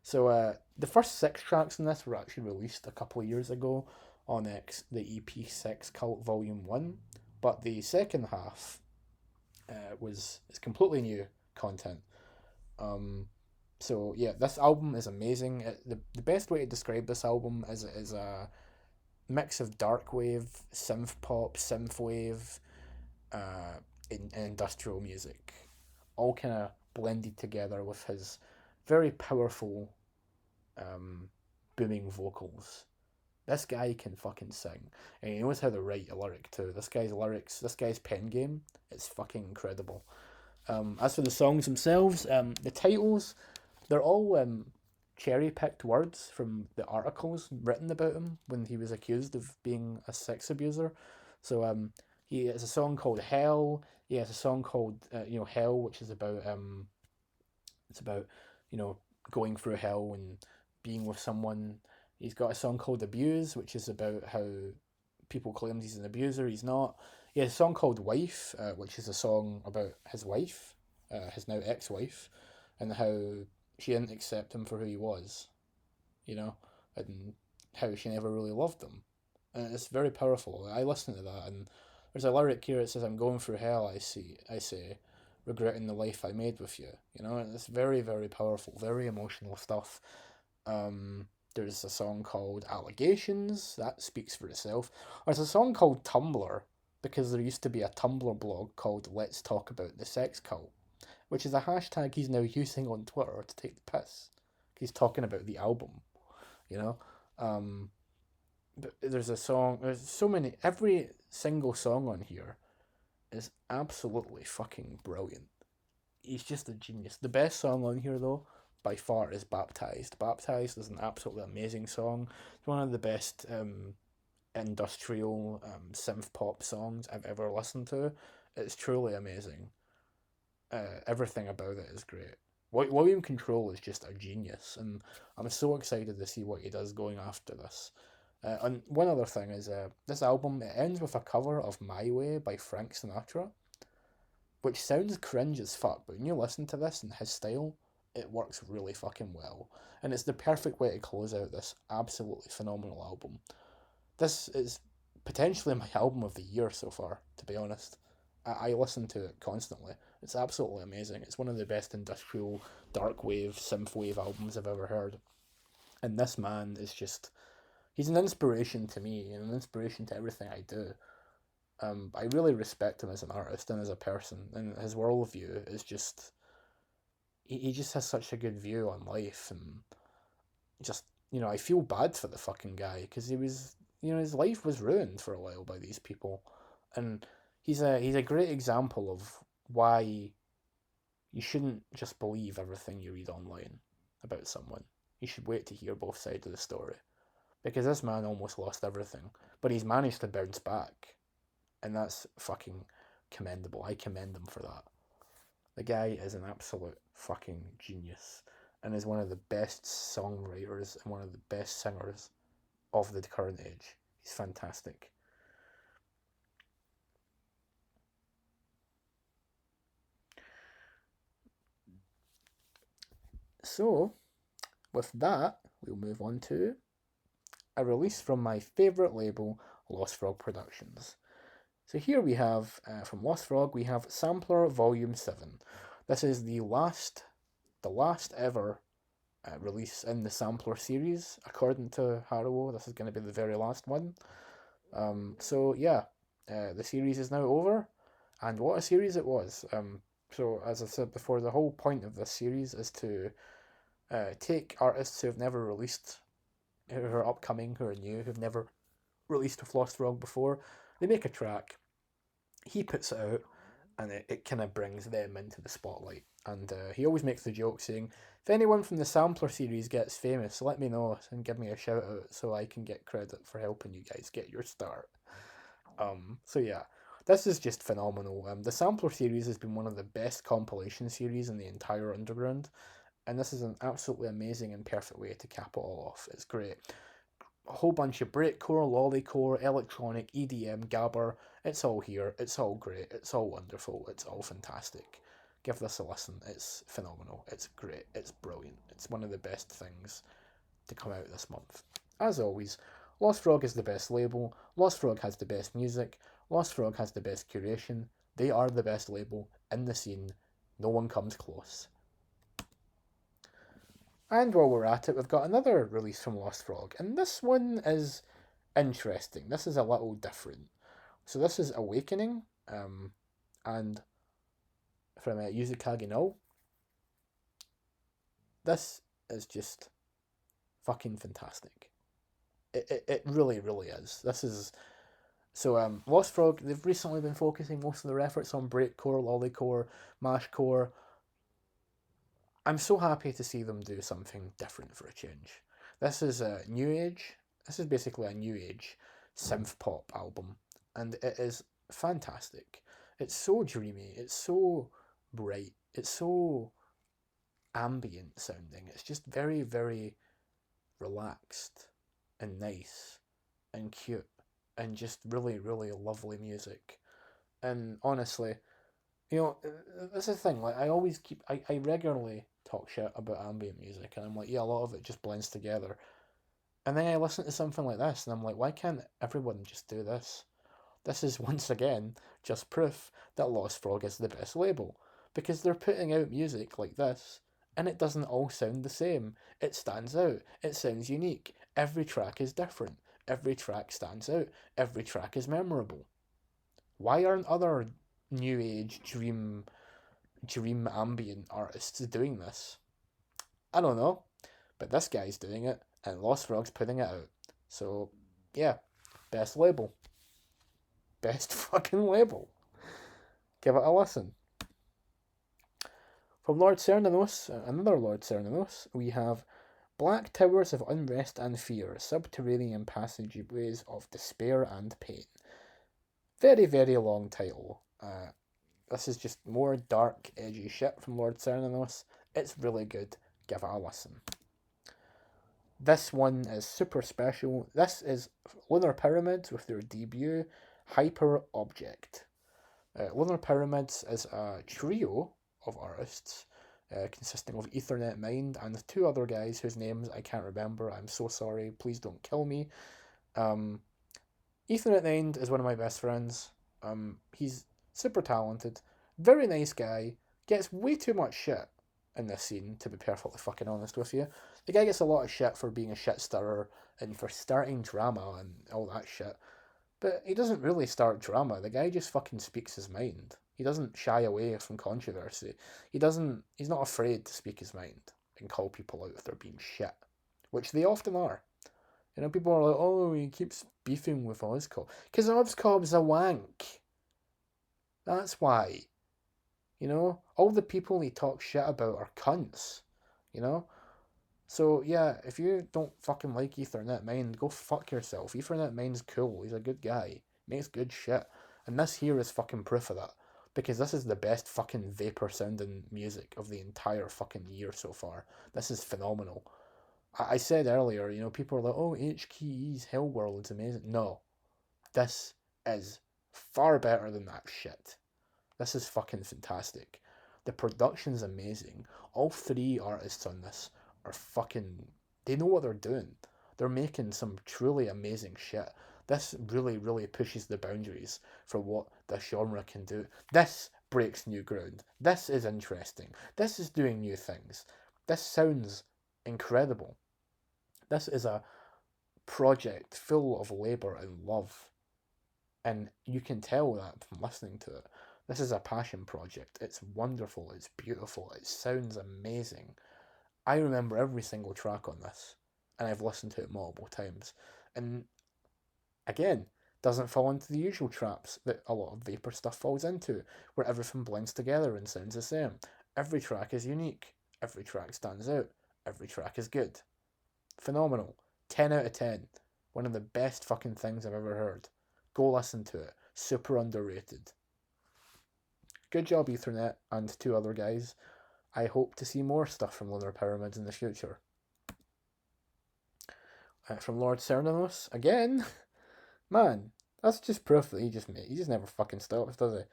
So the first 6 tracks in this were actually released a couple of years ago on the EP Sex Cult Volume 1, but the second half is completely new content. Um, so yeah, this album is amazing. The best way to describe this album is a mix of dark wave, synth pop, synth wave, in industrial music, all kind of blended together with his very powerful, um, booming vocals. This guy can fucking sing, and he knows how to write a lyric too. This guy's pen game, it's fucking incredible. As for the songs themselves, the titles, they're all cherry picked words from the articles written about him when he was accused of being a sex abuser. So he has a song called Hell. He has a song called Hell, which is about it's about you know going through hell and being with someone. He's got a song called Abuse, which is about how people claim he's an abuser. He's not. He has a song called Wife, which is a song about his wife, his now ex-wife, and how she didn't accept him for who he was, you know, and how she never really loved him. And it's very powerful. I listen to that, and there's a lyric here that says, "I'm going through hell. I say, regretting the life I made with you." You know, and it's very, very powerful, very emotional stuff. There's a song called Allegations that speaks for itself. There's a song called Tumblr because there used to be a Tumblr blog called Let's Talk About the Sex Cult, which is a hashtag he's now using on Twitter to take the piss. He's talking about the album, you know. Um, but there's a song. There's so many. Every single song on here is absolutely fucking brilliant. He's just a genius. The best song on here, though, by far, is Baptized. Baptized is an absolutely amazing song. It's one of the best industrial synth pop songs I've ever listened to. It's truly amazing. Everything about it is great. William Control is just a genius, and I'm so excited to see what he does going after this. And one other thing is, this album, it ends with a cover of My Way by Frank Sinatra, which sounds cringe as fuck, but when you listen to this in his style, it works really fucking well. And it's the perfect way to close out this absolutely phenomenal album. This is potentially my album of the year so far, to be honest. I listen to it constantly. It's absolutely amazing. It's one of the best industrial dark wave, synth wave albums I've ever heard. And this man is just, he's an inspiration to me and an inspiration to everything I do. I really respect him as an artist and as a person, and his worldview is just, he just has such a good view on life, and just, I feel bad for the fucking guy because he was, his life was ruined for a while by these people, and he's a great example of why you shouldn't just believe everything you read online about someone. You should wait to hear both sides of the story, because this man almost lost everything, but he's managed to bounce back, and that's fucking commendable. I commend him for that. The guy is an absolute fucking genius and is one of the best songwriters and one of the best singers of the current age. He's fantastic. So, with that, we'll move on to a release from my favourite label, Lost Frog Productions. So here we have, from Lost Frog, we have Sampler Volume 7. This is the last ever release in the Sampler series. According to Haribo, this is going to be the very last one. So yeah, the series is now over, and what a series it was. So as I said before, the whole point of this series is to take artists who have never released, who are upcoming, who are new, who've never released with Lost Frog before. They make a track, he puts it out, and it kind of brings them into the spotlight. And he always makes the joke saying, if anyone from the Sampler series gets famous, let me know and give me a shout out so I can get credit for helping you guys get your start. So yeah, this is just phenomenal. The Sampler series has been one of the best compilation series in the entire Underground, and this is an absolutely amazing and perfect way to cap it all off. It's great. A whole bunch of breakcore, lollycore, electronic, EDM, gabber. It's all here. It's all great. It's all wonderful. It's all fantastic. Give this a listen. It's phenomenal. It's great. It's brilliant. It's one of the best things to come out this month. As always, Lost Frog is the best label. Lost Frog has the best music. Lost Frog has the best curation. They are the best label in the scene. No one comes close. And while we're at it, we've got another release from Lost Frog, and this one is interesting. This is a little different. So this is Awakening, and from Yuzukage no. This is just fucking fantastic. It really, really is. This is so Lost Frog. They've recently been focusing most of their efforts on breakcore, lollycore, mashcore. I'm so happy to see them do something different for a change. This is a new age. This is basically a new age synth pop album, and it is fantastic. It's so dreamy. It's so bright. It's so ambient sounding. It's just very, very relaxed and nice and cute and just really, really lovely music. And honestly, that's the thing. Like I regularly talk shit about ambient music, and I'm like, yeah, a lot of it just blends together. And then I listen to something like this, and I'm like, why can't everyone just do this? This is once again just proof that Lost Frog is the best label, because they're putting out music like this, and it doesn't all sound the same. It stands out. It sounds unique. Every track is different. Every track stands out. Every track is memorable. Why aren't other new age dream ambient artists doing this? I don't know, but this guy's doing it, and Lost Frog's putting it out. So yeah, best label, best fucking label. Give it a listen. From Lord Cernunnos, another Lord Cernunnos, we have Black Towers of Unrest and Fear, Subterranean Passageways of Despair and Pain. Very, very long title. This is just more dark, edgy shit from Lord Cernunnos. It's really good. Give it a listen. This one is super special. This is Lunar Pyramids with their debut, Hyper Object. Lunar Pyramids is a trio of artists consisting of Ethernet Mind and two other guys whose names I can't remember. I'm so sorry. Please don't kill me. Ethernet Mind is one of my best friends. He's super talented, very nice guy, gets way too much shit in this scene, to be perfectly fucking honest with you. The guy gets a lot of shit for being a shit stirrer and for starting drama and all that shit. But he doesn't really start drama. The guy just fucking speaks his mind. He doesn't shy away from controversy. He's not afraid to speak his mind and call people out if they're being shit, which they often are. People are like, oh, he keeps beefing with Ozcob. Because Ozcob's a wank. That's why. All the people he talks shit about are cunts. So, yeah, if you don't fucking like Ethernet Mind, go fuck yourself. Ethernet Mind's cool. He's a good guy. Makes good shit. And this here is fucking proof of that. Because this is the best fucking vapor sounding music of the entire fucking year so far. This is phenomenal. I said earlier, people are like, oh, HKE's Hellworld's amazing. No. This is far better than that shit. This is fucking fantastic. The production's amazing. All three artists on this are fucking... They know what they're doing. They're making some truly amazing shit. This really, really pushes the boundaries for what this genre can do. This breaks new ground. This is interesting. This is doing new things. This sounds incredible. This is a project full of labour and love, and you can tell that from listening to it. This is a passion project. It's wonderful, it's beautiful, it sounds amazing. I remember every single track on this, and I've listened to it multiple times. And again, doesn't fall into the usual traps that a lot of Vapor stuff falls into, where everything blends together and sounds the same. Every track is unique, every track stands out, every track is good. Phenomenal. 10 out of 10. One of the best fucking things I've ever heard. Go listen to it. Super underrated. Good job, Ethernet, and two other guys. I hope to see more stuff from Lunar Pyramids in the future. From Lord Cernunnos, again, man, that's just proof that he just never fucking stops, does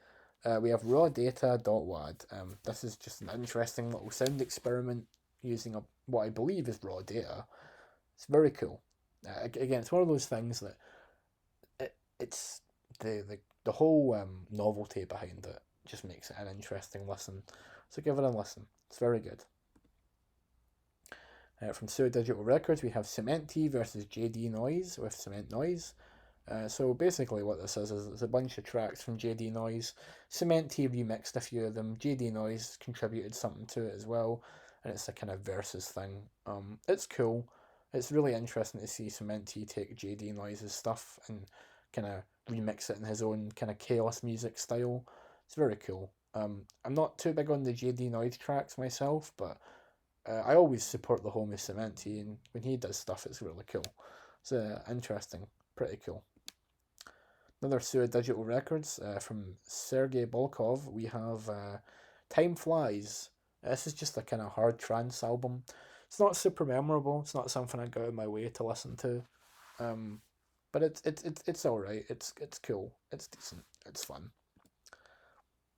he? We have rawdata.wad. This is just an interesting little sound experiment using what I believe is raw data. It's very cool. Again, it's one of those things that it's the whole novelty behind it just makes it an interesting listen. So give it a listen. It's very good. From Sewer Digital Records, we have Cement Tea versus JD Noise with Cement Noise. So basically what this is it's a bunch of tracks from JD Noise. Cement Tea remixed a few of them. JD Noise contributed something to it as well. And it's a kind of versus thing. It's cool. It's really interesting to see Cement Tea take JD Noise's stuff and kind of remix it in his own kind of chaos music style. It's very cool. I'm not too big on the JD Noise tracks myself, but I always support the homie Cement Tea, and when he does stuff, it's really cool. It's interesting, pretty cool. Another Sewer Digital Records from Sergei Bolkov. We have Time Flies. This is just a kind of hard trance album. It's not super memorable. It's not something I go out of my way to listen to. But it's all right. It's cool. It's decent. It's fun.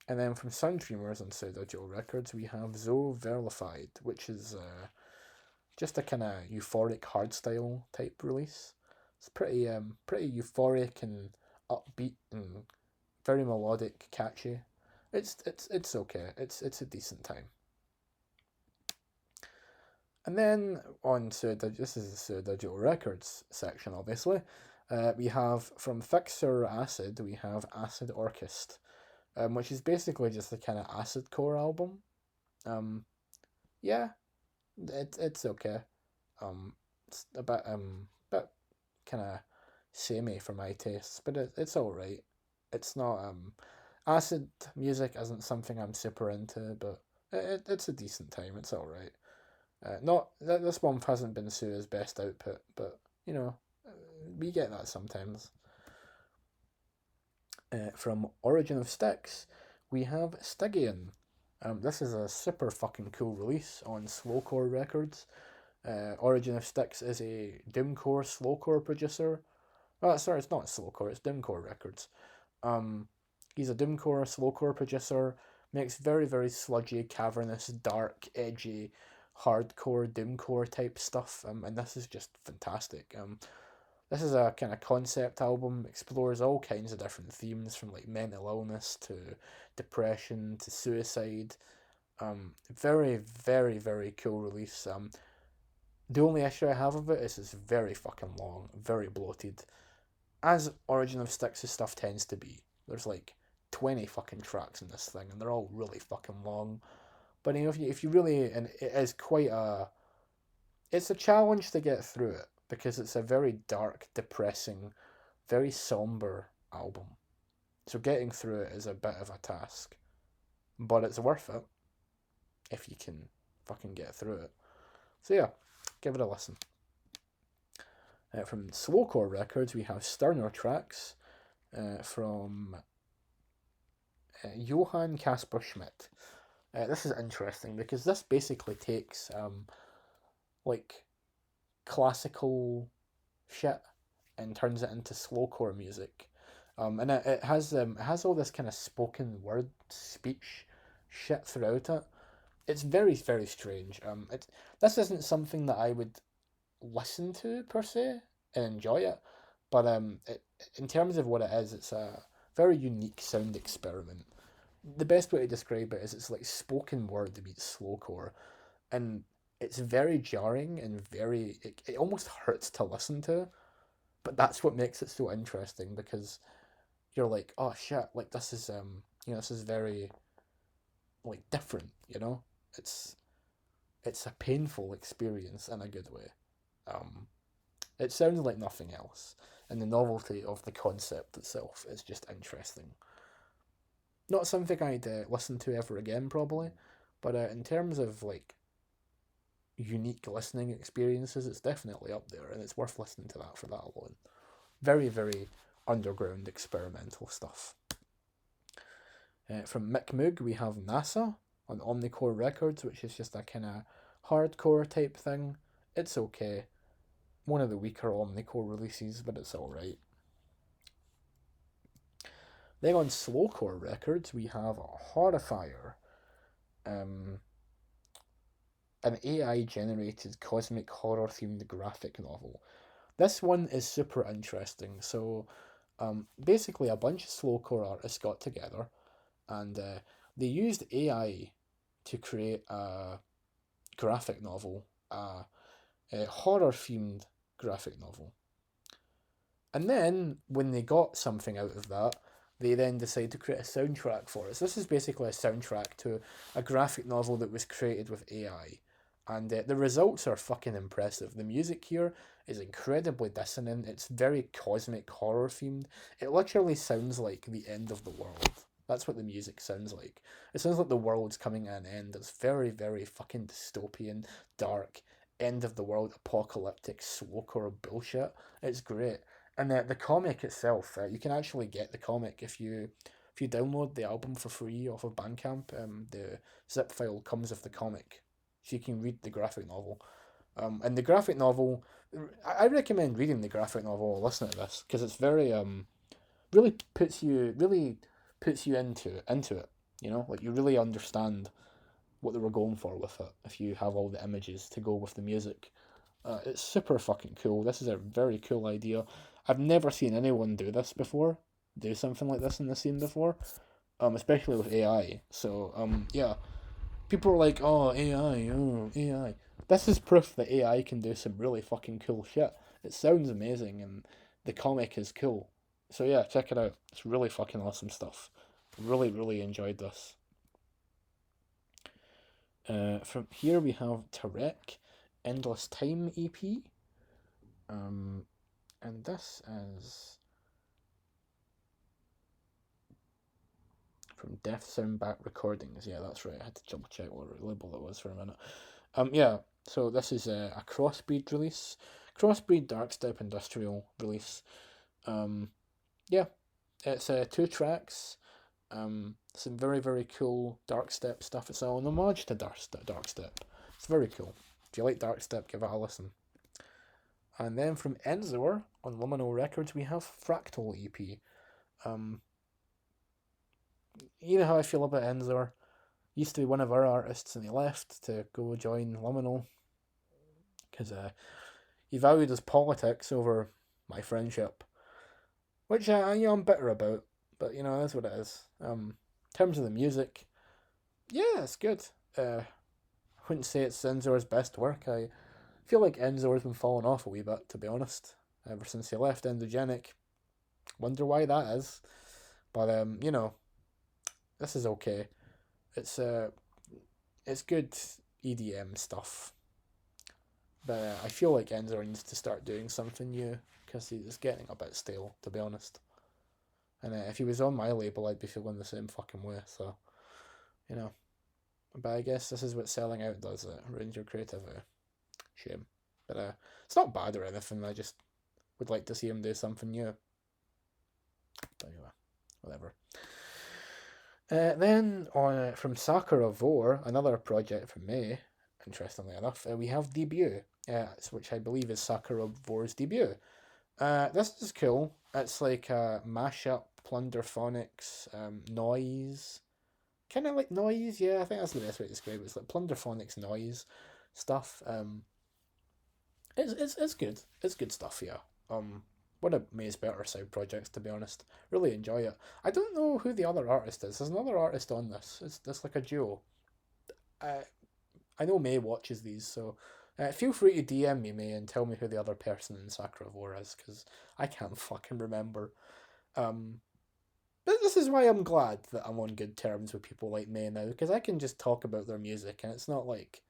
And then from Sun Dreamers on Sewer Digital Records, we have Zoe Verlified, which is just a kind of euphoric hardstyle type release. It's pretty euphoric and upbeat and very melodic, catchy. It's okay. It's a decent time. And then on to this is the Digital Records section, obviously. We have from Fixer Acid, we have Acid Orchest, which is basically just a kind of acid core album. Yeah, it's okay. It's a bit kind of samey for my tastes, but it's all right. It's not acid music isn't something I'm super into, but it's a decent time. It's all right. Not that this month hasn't been Sua's best output, but you know, we get that sometimes. From Origin of Styx, we have Stygian. This is a super fucking cool release on Slowcore Records. Origin of Styx is a doomcore slowcore producer. Oh, sorry, it's not slowcore. It's doomcore records. He's a doomcore slowcore producer. Makes very very sludgy, cavernous, dark, edgy, hardcore doomcore type stuff. And this is just fantastic. This is a kind of concept album. Explores all kinds of different themes from like mental illness to depression to suicide. Very very very cool release. The only issue I have of it is it's very fucking long, very bloated, as Origin of Styx' stuff tends to be. There's like 20 fucking tracks in this thing, and they're all really fucking long. But you know, if you really, and it is quite it's a challenge to get through it because it's a very dark, depressing, very somber album. So getting through it is a bit of a task, but it's worth it if you can fucking get through it. So yeah, give it a listen. From Slowcore Records, we have Sterner Tracks from Johann Kasper Schmidt. This is interesting because this basically takes like classical shit and turns it into slowcore music. And it has all this kind of spoken word speech shit throughout it. It's very very strange. This isn't something that I would listen to per se and enjoy it, but in terms of what it is, it's a very unique sound experiment. The best way to describe it is it's like spoken word meets slowcore, and it's very jarring and it almost hurts to listen to, but that's what makes it so interesting because you're like, oh shit, like this is this is very like different, you know? It's it's a painful experience in a good way. Um, it sounds like nothing else, and the novelty of the concept itself is just interesting. Not something I'd listen to ever again, probably, but in terms of like unique listening experiences, it's definitely up there, and it's worth listening to that for that alone. Very, very underground experimental stuff. From Mick Moog, we have NASA on Omnicore Records, which is just a kind of hardcore type thing. It's okay. One of the weaker Omnicore releases, but it's alright. Then on Slowcore Records, we have Horrifier, um, an AI generated cosmic horror themed graphic novel. This one is super interesting. So, basically, a bunch of slowcore artists got together and they used AI to create a graphic novel, a horror themed graphic novel. And then, when they got something out of that, they then decided to create a soundtrack for it. So, this is basically a soundtrack to a graphic novel that was created with AI. And the results are fucking impressive. The music here is incredibly dissonant. It's very cosmic horror themed. It literally sounds like the end of the world. That's what the music sounds like. It sounds like the world's coming to an end. It's very, very fucking dystopian, dark, end of the world, apocalyptic, slowcore bullshit. It's great. And the comic itself, you can actually get the comic if you download the album for free off of Bandcamp. The zip file comes with the comic, so you can read the graphic novel. And the graphic novel, I recommend reading the graphic novel or listening to this because it's very really puts you into it. You know, like you really understand what they were going for with it if you have all the images to go with the music. It's super fucking cool. This is a very cool idea. I've never seen anyone do this before, do something like this in the scene before, especially with AI. So, yeah, people are like, oh, AI, oh, AI. This is proof that AI can do some really fucking cool shit. It sounds amazing, and the comic is cool. So, yeah, check it out. It's really fucking awesome stuff. Really, really enjoyed this. From here we have Tarek, Endless Time EP. Um, and this is from Death Sound Back Recordings. Yeah, that's right. I had to double check what label it was for a minute. Yeah. So this is a Crossbreed release, Crossbreed Darkstep Industrial release. Yeah, it's 2 tracks. Some very very cool Darkstep stuff. It's an homage to Darkstep. It's very cool. If you like Darkstep, give it a listen. And then from Enzor on Liminal Records, we have Fractal EP. Um, you know how I feel about Enzor. Used to be one of our artists, and he left to go join Liminal because he valued his politics over my friendship, which I'm bitter about. But that's what it is. In terms of the music, yeah, it's good. I wouldn't say it's Enzor's best work. I feel like Enzor's been falling off a wee bit, to be honest, ever since he left Endogenic. Wonder why that is. But this is okay. It's it's good EDM stuff. But I feel like Enzor needs to start doing something new because it's getting a bit stale, to be honest. And if he was on my label, I'd be feeling the same fucking way. So, you know. But I guess this is what selling out does. It ruins your creativity. Shame. But it's not bad or anything. I just would like to see him do something new. But anyway, whatever. Then on from Sakura Vor, another project from me, interestingly enough, we have Debut, which I believe is Sakura Vor's debut. This is cool. It's like a mashup, Plunderphonics, noise, kind of like noise. Yeah, I think that's the best way to describe it. It's like Plunderphonics noise stuff. It's good. It's good stuff. Yeah. One of May's better side projects, to be honest. Really enjoy it. I don't know who the other artist is. There's another artist on this. It's like a duo. I I know May watches these, so feel free to DM me, May, and tell me who the other person in Sakura of War is, because I can't fucking remember. Um, but this is why I'm glad that I'm on good terms with people like May now, because I can just talk about their music, and it's not like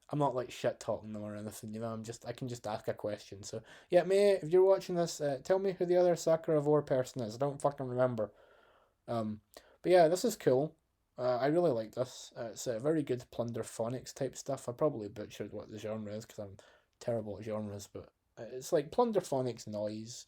I'm not like shit talking them or anything, you know. I can just ask a question. So yeah, May, if you're watching this, tell me who the other Sakura of War person is. I don't fucking remember. Um, but yeah, this is cool. I really like this. It's a very good plunder phonics type stuff. I probably butchered what the genre is because I'm terrible at genres, but it's like plunder phonics noise.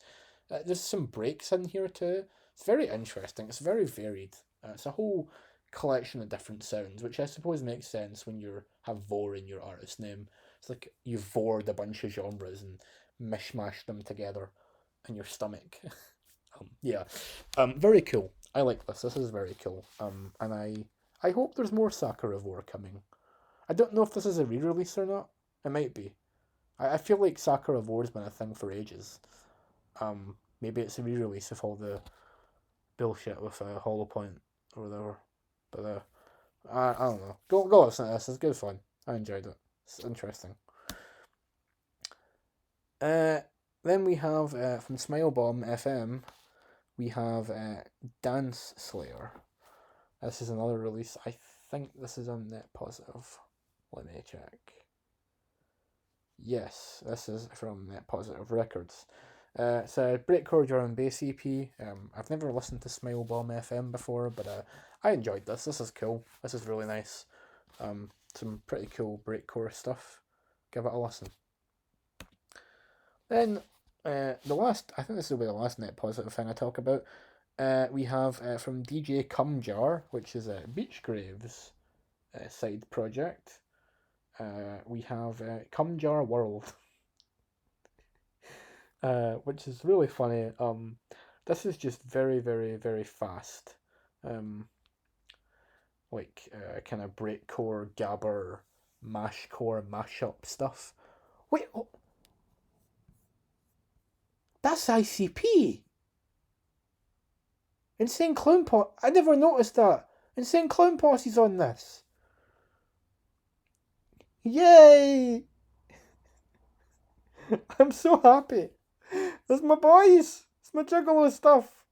There's some breaks in here too. It's very interesting. It's very varied. It's a whole collection of different sounds, which I suppose makes sense when you have Vor in your artist name. It's like you've vored a bunch of genres and mishmashed them together in your stomach. Yeah, very cool. I like this. This is very cool. And I hope there's more Sakura of War coming. I don't know if this is a re-release or not. It might be. I feel like Sakura of War's been a thing for ages. Maybe it's a re-release of all the bullshit with Hollow Point or whatever. But I don't know. Go listen to this. It's good fun. I enjoyed it. It's interesting. Then we have from Smilebomb FM. We have Dance Slayer. This is another release. I think this is on Net Positive. Let me check. Yes, this is from Net Positive Records. It's a breakcore drum and bass EP. I've never listened to Smile Bomb FM before, but I enjoyed this. This is cool. This is really nice. Some pretty cool breakcore stuff. Give it a listen. Then the last, I think this will be the last Net Positive thing I talk about. We have from DJ Cumjar, which is a Beachgraves side project. We have Cumjar World, which is really funny. This is just very, very, very fast. Kind of breakcore, gabber, mashcore, mashup stuff. Wait, oh, that's ICP. Insane Clown Posse. I never noticed that. Insane Clown Posse's on this. Yay! I'm so happy. That's my boys. It's my Juggalo stuff.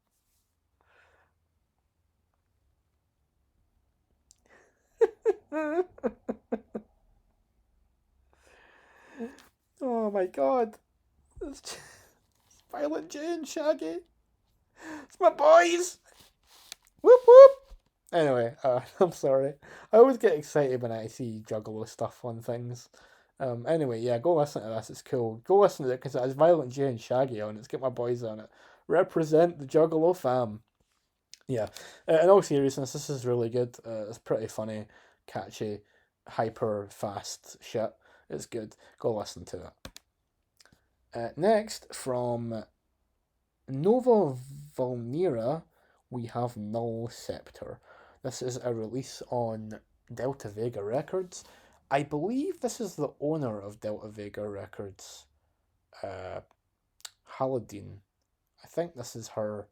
Oh my god. It's Violent J and Shaggy. It's my boys. Whoop whoop. Anyway, I'm sorry. I always get excited when I see Juggalo stuff on things. Anyway, yeah, go listen to this. It's cool. Go listen to it because it has Violent J and Shaggy on it. It's got my boys on it. Represent the Juggalo fam. Yeah. In all seriousness, this is really good. It's pretty funny, catchy, hyper fast shit. It's good. Go listen to it. Next, from Nova Vulnera, we have Null Scepter. This is a release on Delta Vega Records. I believe this is the owner of Delta Vega Records, Haladine. I think this is her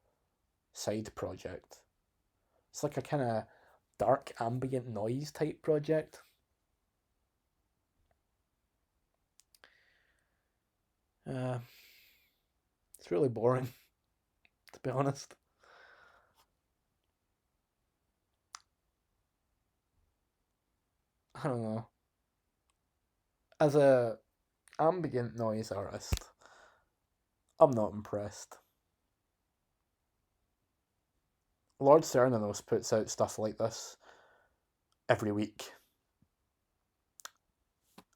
side project. It's like a kind of dark ambient noise type project. It's really boring, to be honest. I don't know. As a ambient noise artist, I'm not impressed. Lord Cernunnos puts out stuff like this every week.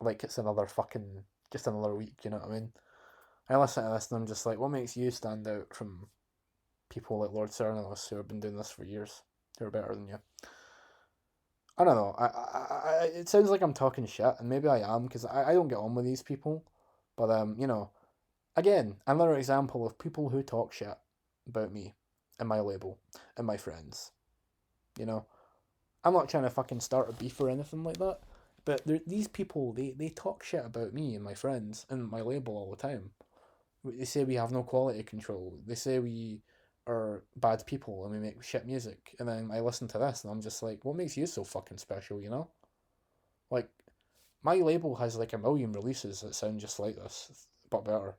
Like it's another fucking just another week, you know what I mean? I listen to this and I'm just like, what makes you stand out from people like Lord Cernunnos who have been doing this for years, who are better than you? I don't know. It sounds like I'm talking shit, and maybe I am because I don't get on with these people. But again, another example of people who talk shit about me and my label and my friends. You know, I'm not trying to fucking start a beef or anything like that. But these people, they talk shit about me and my friends and my label all the time. They say we have no quality control. They say we are bad people and we make shit music. And then I listen to this and I'm just like, what makes you so fucking special, you know? Like, My label has like a million releases that sound just like this, but better.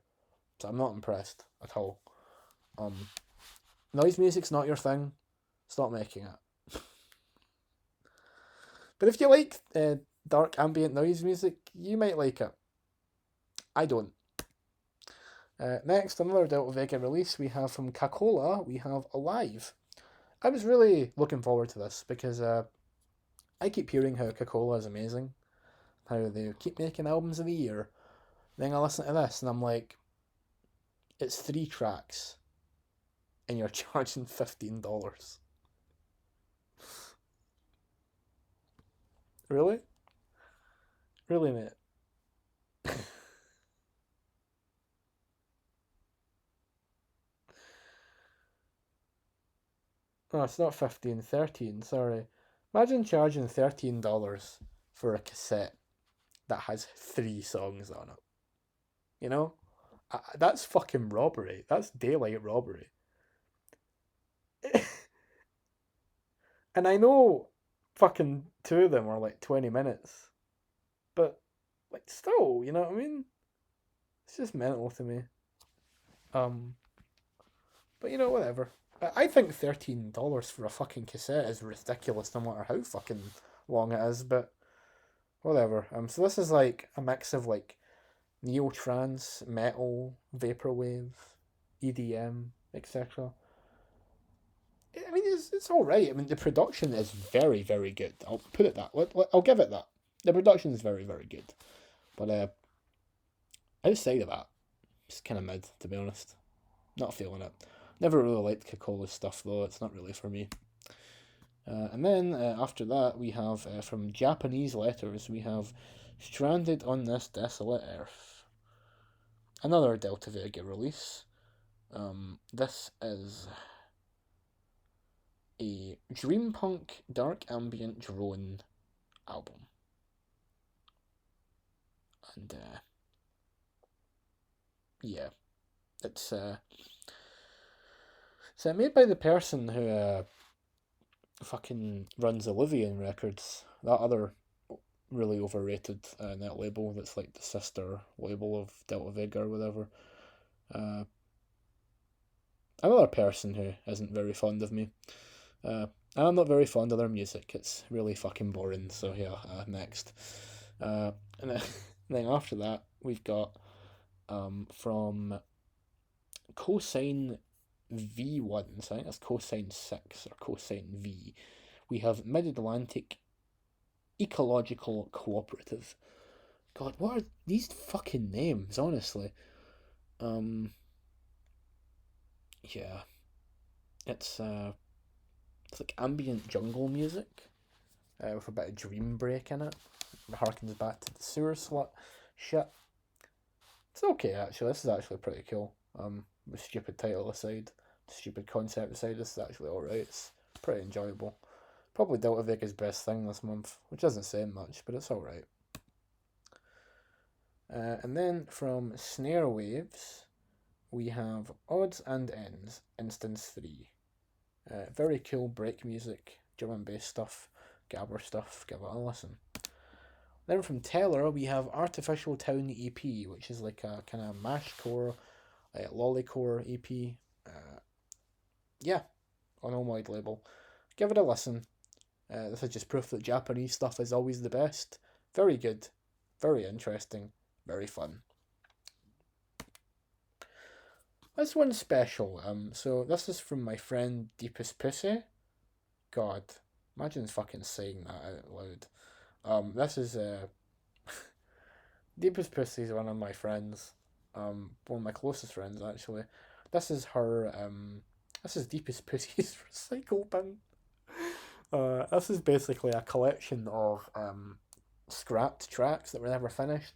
So I'm not impressed at all. Um, Noise music's not your thing. Stop making it. But if you like dark ambient noise music, you might like it. I don't. Next, another Delta Vega release we have from Cacola, we have Alive. I was really looking forward to this because I keep hearing how Cacola is amazing, how they keep making albums of the year. Then I listen to this and I'm like, it's 3 tracks and you're charging $15. Really? Really, mate? Oh, it's not 15, 13, sorry. Imagine charging $13 for a cassette that has 3 songs on it. You know? That's fucking robbery. That's daylight robbery. And I know fucking two of them are like 20 minutes, but like still, you know what I mean? It's just mental to me. Um, but whatever. I think $13 for a fucking cassette is ridiculous, no matter how fucking long it is. But whatever. So this is like a mix of like neo trance, metal, vaporwave, EDM, etc. I mean, it's all right. I mean, the production is very, very good. I'll put it that. I'll give it that. The production is very, very good. But outside of that, it's kind of mid, to be honest. Not feeling it. Never really liked Cacola's stuff, though. It's not really for me. And then after that, we have from Japanese Letters, we have Stranded on This Desolate Earth. Another Delta Vega release. This is a dream punk dark ambient drone album. And yeah, it's made by the person who fucking runs Oblivion Records, that other really overrated net label that's like the sister label of Delta Vega or whatever. Uh, Another person who isn't very fond of me. I'm not very fond of their music. It's really fucking boring. So yeah, next. And then, then after that, we've got from Cosine V1, so I think that's Cosine 6 or Cosine V. We have Mid Atlantic Ecological Cooperative. God, what are these fucking names, honestly? Um, yeah, it's like ambient jungle music with a bit of dream break in it. It harkens back to the sewer slut shit. It's okay actually. This is actually pretty cool. The stupid title aside, the stupid concept aside, this is actually alright. It's pretty enjoyable. Probably Delta Vega's best thing this month, which isn't saying much, but it's alright. And then from Snare Waves, we have Odds and Ends, Instance 3. Very cool break music, drum and bass stuff, gabber stuff, give it a listen. Then from Teller, we have Artificial Town EP, which is like a kind of mashcore, lollycore EP. Yeah, on Omoid label. Give it a listen. This is just proof that Japanese stuff is always the best. Very good, very interesting, very fun. This one's special. So this is from my friend Deepest Pussy. God, imagine fucking saying that out loud. This is Deepest Pussy is one of my friends. One of my closest friends actually. This is her. This is Deepest Pussy's recycle bin. This is basically a collection of scrapped tracks that were never finished.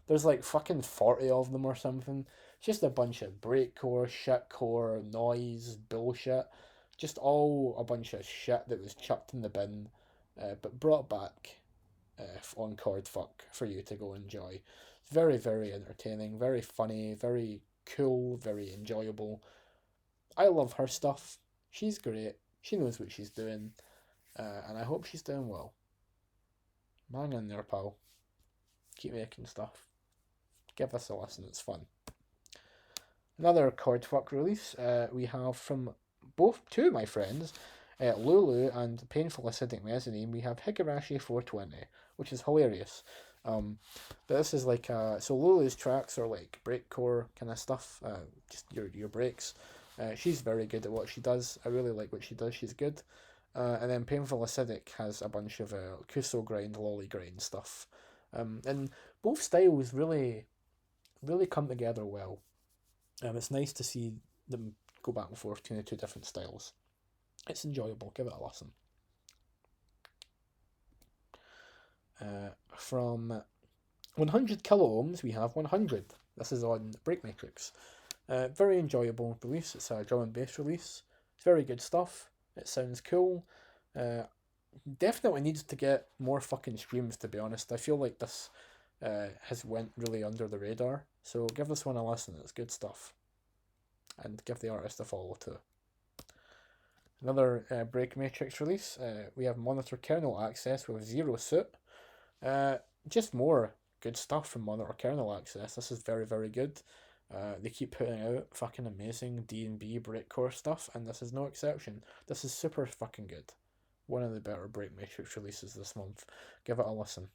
There's like fucking 40 of them or something. Just a bunch of breakcore, shitcore, noise, bullshit. Just all a bunch of shit that was chucked in the bin, but brought back on Chord Fuck for you to go enjoy. It's very, very entertaining, very funny, very cool, very enjoyable. I love her stuff. She's great. She knows what she's doing, and I hope she's doing well. Hang in there, pal. keep making stuff. Give us a listen, it's fun. Another Chordfuck release we have from two of my friends, Lulu and Painful Acidic Mezzanine. We have Higurashi 420, which is hilarious. But this is like so Lulu's tracks are like breakcore kind of stuff, just your breaks. She's very good at what she does. I really like what she does. She's good. And then Painful Acidic has a bunch of Kuso grind, lolly grind stuff. And both styles really come together well. It's nice to see them go back and forth between the two different styles. It's enjoyable. Give it a listen. From 100 Kilo Ohms, we have 100. This is on Breakmatrix. Very enjoyable release. It's a drum and bass release. It's very good stuff. It sounds cool. Definitely needs to get more fucking streams, to be honest. I feel like this has went really under the radar. So give this one a listen. It's good stuff. And give the artist a follow too. Another Breakmatrix release. We have Monitor Kernel Access with Zero Suit. Just more good stuff from Monitor Kernel Access. This is very, very good. They keep putting out fucking amazing D&B breakcore stuff, and this is no exception. This is super fucking good. One of the better Breakmatrix releases this month. Give it a listen.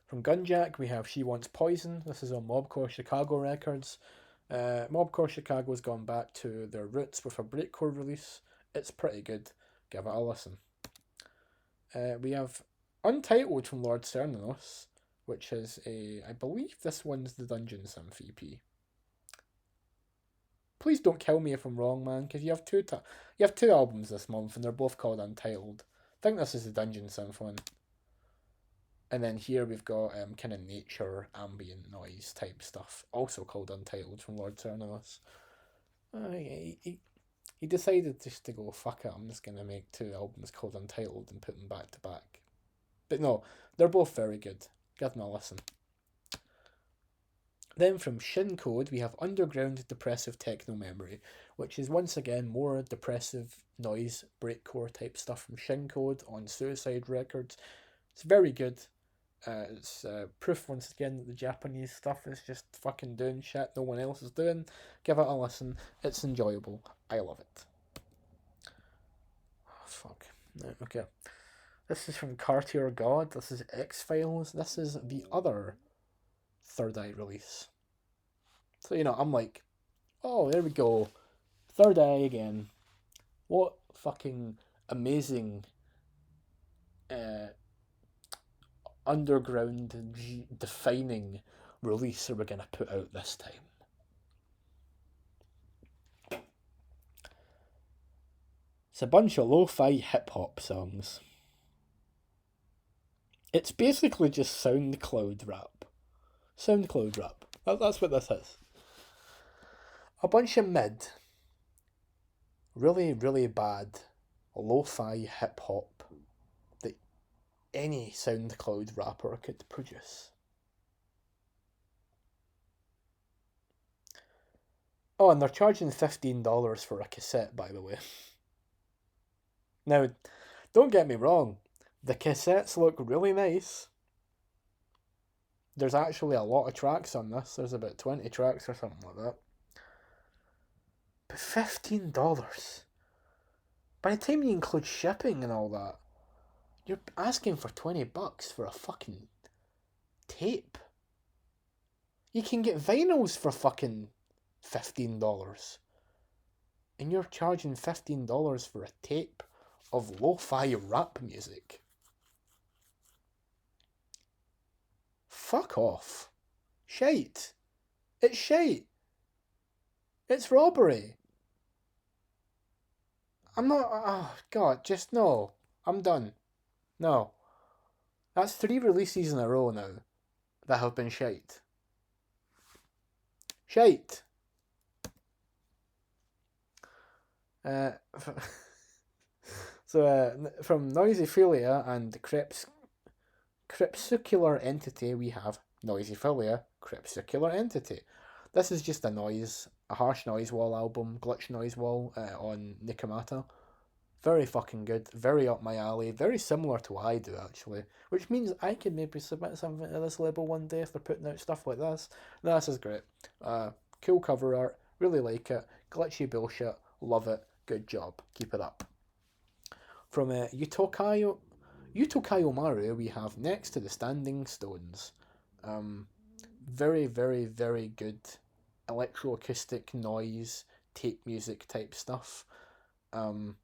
From Gunjack, we have She Wants Poison. This is on Mobcore Chicago Records. Mobcore Chicago's gone back to their roots with a breakcore release. It's pretty good. Give it a listen. We have Untitled from Lord Cernanos, which is I believe this one's the Dungeon Synth EP. Please don't kill me if I'm wrong, man, because you have two albums this month and they're both called Untitled. I think this is the Dungeon Synth one. And then here we've got kind of nature, ambient noise type stuff, also called Untitled from Lord Cernanos. He decided just to go, fuck it, I'm just going to make two albums called Untitled and put them back to back. But no, they're both very good. Give them a listen. Then from Shin Code, we have Underground Depressive Techno Memory, which is once again more depressive noise, breakcore type stuff from Shin Code on Suicide Records. It's very good. It's proof once again that the Japanese stuff is just fucking doing shit no one else is doing. Give it a listen. It's enjoyable. I love it. Oh, fuck. No, okay. This is from Cartier God. This is X-Files. This is the other Third Eye release. So, I'm like, oh, there we go. Third Eye again. What fucking amazing underground defining release are we going to put out this time? It's a bunch of lo-fi hip-hop songs. It's basically just SoundCloud rap. SoundCloud rap. That's what this is. A bunch of really, really bad lo-fi hip-hop that any SoundCloud rapper could produce. Oh, and they're charging $15 for a cassette, by the way. Now, don't get me wrong. The cassettes look really nice. There's actually a lot of tracks on this. There's about 20 tracks or something like that. But $15. By the time you include shipping and all that, you're asking for $20 for a fucking tape. You can get vinyls for fucking $15. And you're charging $15 for a tape of lo-fi rap music. Fuck off. Shite. It's shite. It's robbery. I'm not... Oh, God, just no. I'm done. No. That's 3 releases in a row now that have been shite. Shite. From Noisophilia and Crepuscular Entity, we have Noisophilia, Crepuscular Entity. This is just a harsh noise wall album, glitch noise wall on Nikomata. Very fucking good, very up my alley, very similar to what I do actually, which means I could maybe submit something to this label one day if they're putting out stuff like this. This is great. Cool cover art, really like it. Glitchy bullshit, love it. Good job, keep it up. From Yutokayo Maru, we have Next to the Standing Stones. Um, very, very, very good electroacoustic noise, tape music type stuff. Um,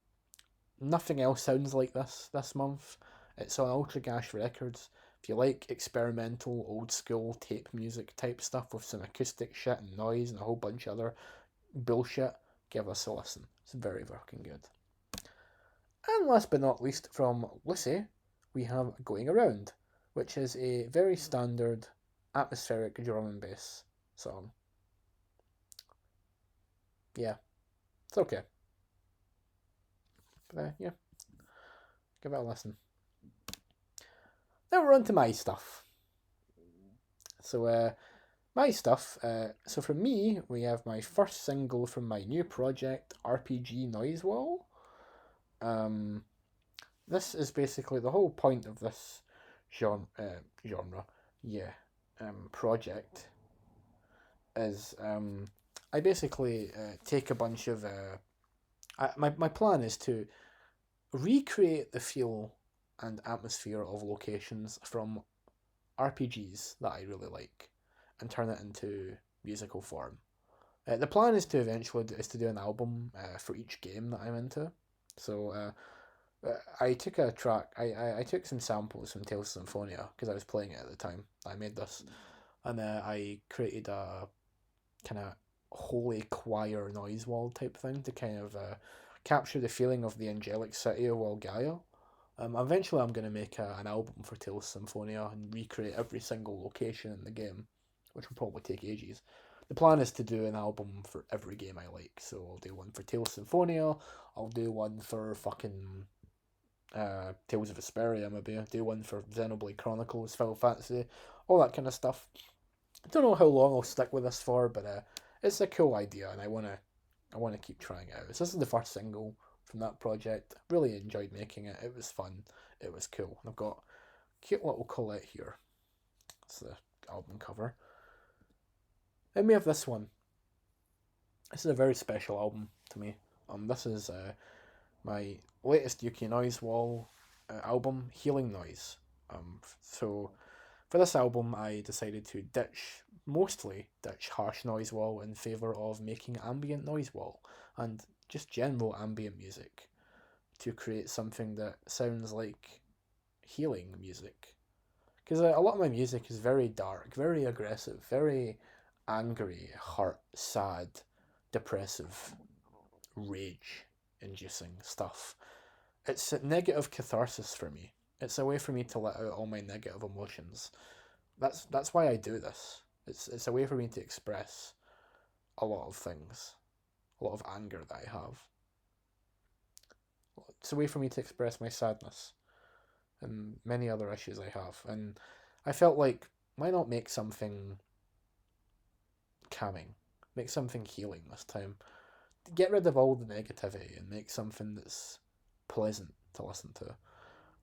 Nothing else sounds like this month. It's on Ultra Gash Records. If you like experimental, old school tape music type stuff with some acoustic shit and noise and a whole bunch of other bullshit, give us a listen. It's very fucking good. And last but not least, from Lucy, we have Going Around, which is a very standard atmospheric drum and bass song. Yeah, it's okay. But yeah, give it a listen. Now we're on to my stuff. So, my stuff. So for me, we have my first single from my new project, RPG Noise Wall. This is basically the whole point of this genre, yeah, project is I basically take a bunch of my plan is to recreate the feel and atmosphere of locations from RPGs that I really like and turn it into musical form. The plan is to eventually do an album for each game that I'm into. So I took a track. I took some samples from Tales of Symphonia because I was playing it at the time. I made this, and I created a kind of holy choir noise wall type thing to kind of capture the feeling of the angelic city of Walgaia. Eventually, I'm going to make an album for Tales of Symphonia and recreate every single location in the game, which will probably take ages. The plan is to do an album for every game I like. So I'll do one for Tales of Symphonia. I'll do one for fucking Tales of Vesperia, maybe. I'll do one for Xenoblade Chronicles, Final Fantasy, all that kind of stuff. I don't know how long I'll stick with this for, but it's a cool idea, and I wanna keep trying it out. So this is the first single from that project. Really enjoyed making it. It was fun. It was cool. And I've got a cute little Colette here. It's the album cover. And we have this one. This is a very special album to me. This is my latest Yuki Noise Wall album, Healing Noise. So for this album, I decided to mostly ditch harsh noise wall in favour of making ambient noise wall and just general ambient music to create something that sounds like healing music. Because a lot of my music is very dark, very aggressive, very angry, hurt, sad, depressive, rage inducing stuff. It's a negative catharsis for me. It's a way for me to let out all my negative emotions. That's why I do this. It's a way for me to express a lot of things, a lot of anger that I have. It's a way for me to express my sadness and many other issues I have. And I felt like, why not make something calming? Make something healing this time. Get rid of all the negativity and make something that's pleasant to listen to.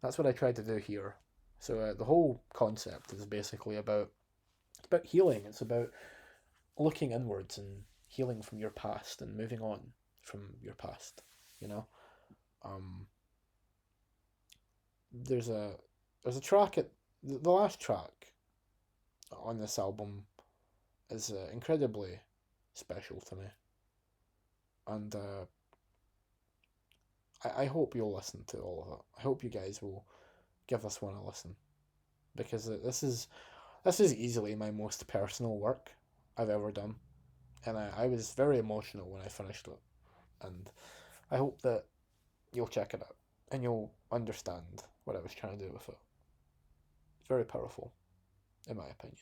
That's what I tried to do here. So the whole concept is basically about healing. It's about looking inwards and healing from your past and moving on from your past. You know, um, there's a track at the last track on this album is incredibly special to me, and I hope you'll listen to all of it. I hope you guys will give this one a listen because this is easily my most personal work I've ever done, and I was very emotional when I finished it, and I hope that you'll check it out and you'll understand what I was trying to do with it. It's very powerful, in my opinion.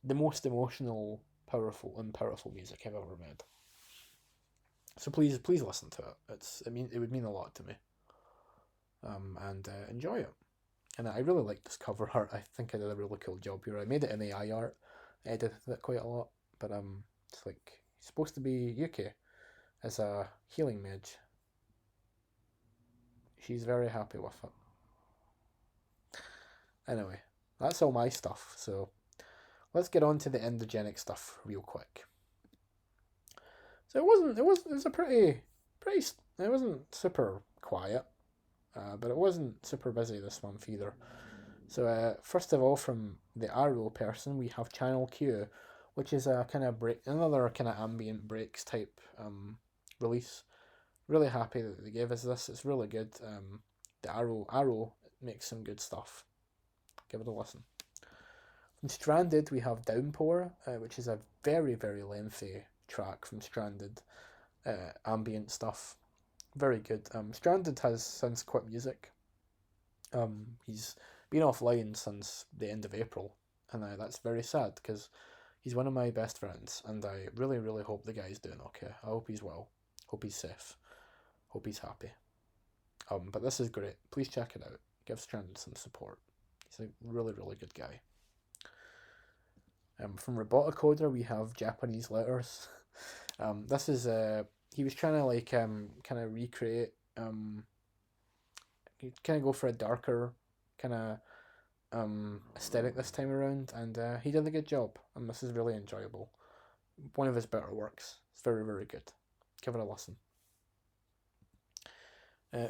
The most emotional, powerful, and powerful music I've ever made. So please listen to it. It would mean a lot to me. And enjoy it. And I really like this cover art. I think I did a really cool job here. I made it in AI art, edited it quite a lot, but it's like it's supposed to be Yuki as a healing mage. She's very happy with it. Anyway, that's all my stuff. So let's get on to the endogenic stuff real quick. So it was a pretty. It wasn't super quiet, but it wasn't super busy this month either. So first of all, from the Arrow person, we have Channel Q, which is a kind of another kind of ambient breaks type release. Really happy that they gave us this. It's really good. The Arrow makes some good stuff. Give it a listen. From Stranded, we have Downpour, which is a very lengthy track from Stranded. Ambient stuff. Very good. Stranded has since quit music. He's been offline since the end of April, and that's very sad because he's one of my best friends, and I really hope the guy's doing okay. I hope he's well. Hope he's safe. Hope he's happy. But this is great. Please check it out. Give Stranded some support. He's a really good guy. From Roboticoder, we have Japanese Letters. This is he was trying to like kind of recreate he kind of go for a darker kind of aesthetic this time around, and he did a good job. And this is really enjoyable. One of his better works. It's very good. Give it a listen.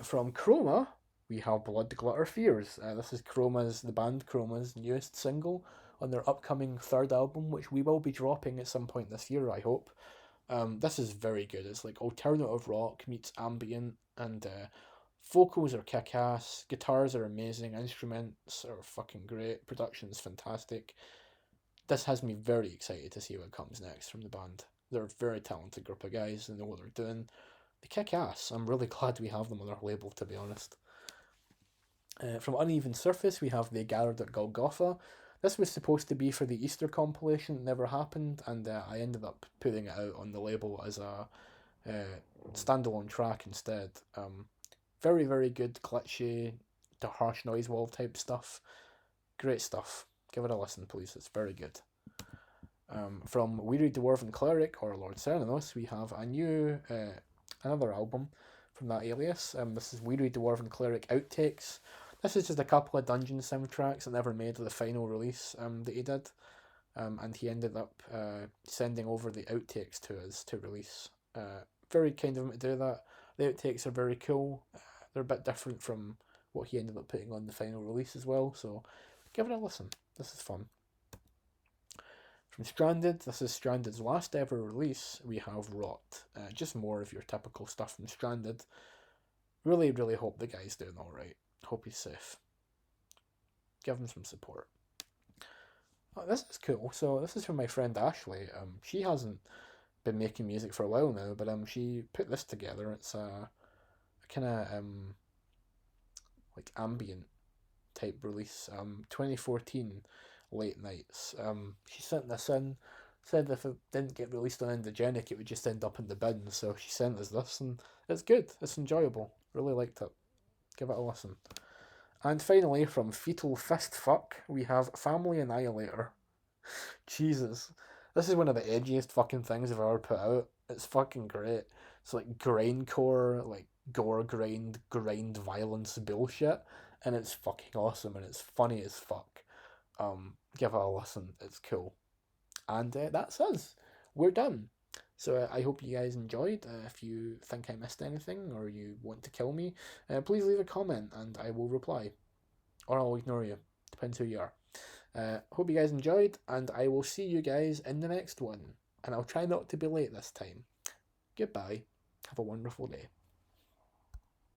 From Chroma, we have Blood Glitter Fears. This is the band Chroma's newest single on their upcoming third album, which we will be dropping at some point this year, I hope. This is very good. It's like alternative rock meets ambient, and vocals are kick-ass, guitars are amazing, instruments are fucking great, production's fantastic. This has me very excited to see what comes next from the band. They're a very talented group of guys, they know what they're doing. They kick ass. I'm really glad we have them on our label, to be honest. From Uneven Surface, we have They Gathered at Golgotha. This was supposed to be for the Easter compilation. It never happened, and I ended up putting it out on the label as a standalone track instead. Very good, glitchy, the harsh noise wall type stuff. Great stuff. Give it a listen, please. It's very good. From Weary Dwarven Cleric, or Lord Cernunnos, we have a new another album from that alias. This is Weary Dwarven Cleric Outtakes. This is just a couple of dungeon soundtracks that never made the final release that he did. And he ended up sending over the outtakes to us to release. Very kind of him to do that. The outtakes are very cool. They're a bit different from what he ended up putting on the final release as well, so give it a listen. This is fun. From Stranded, this is Stranded's last ever release, we have Rot. Just more of your typical stuff from Stranded. Really hope the guy's doing alright. Hope he's safe. Give him some support. Oh, this is cool. So this is from my friend Ashley. She hasn't been making music for a while now, but she put this together. It's a kind of like ambient type release. 2014 Late Nights. She sent this in, said if it didn't get released on Endogenic, it would just end up in the bin. So she sent us this, and it's good. It's enjoyable. Really liked it. Give it a listen. And finally, from Fetal Fistfuck, we have Family Annihilator. Jesus. This is one of the edgiest fucking things I've ever put out. It's fucking great. It's like grindcore, like gore grind violence bullshit, and it's fucking awesome, and it's funny as fuck. Give it a listen. It's cool. And that's us. We're done. So I hope you guys enjoyed. If you think I missed anything or you want to kill me, please leave a comment and I will reply. Or I'll ignore you. Depends who you are. Hope you guys enjoyed, and I will see you guys in the next one. And I'll try not to be late this time. Goodbye. Have a wonderful day.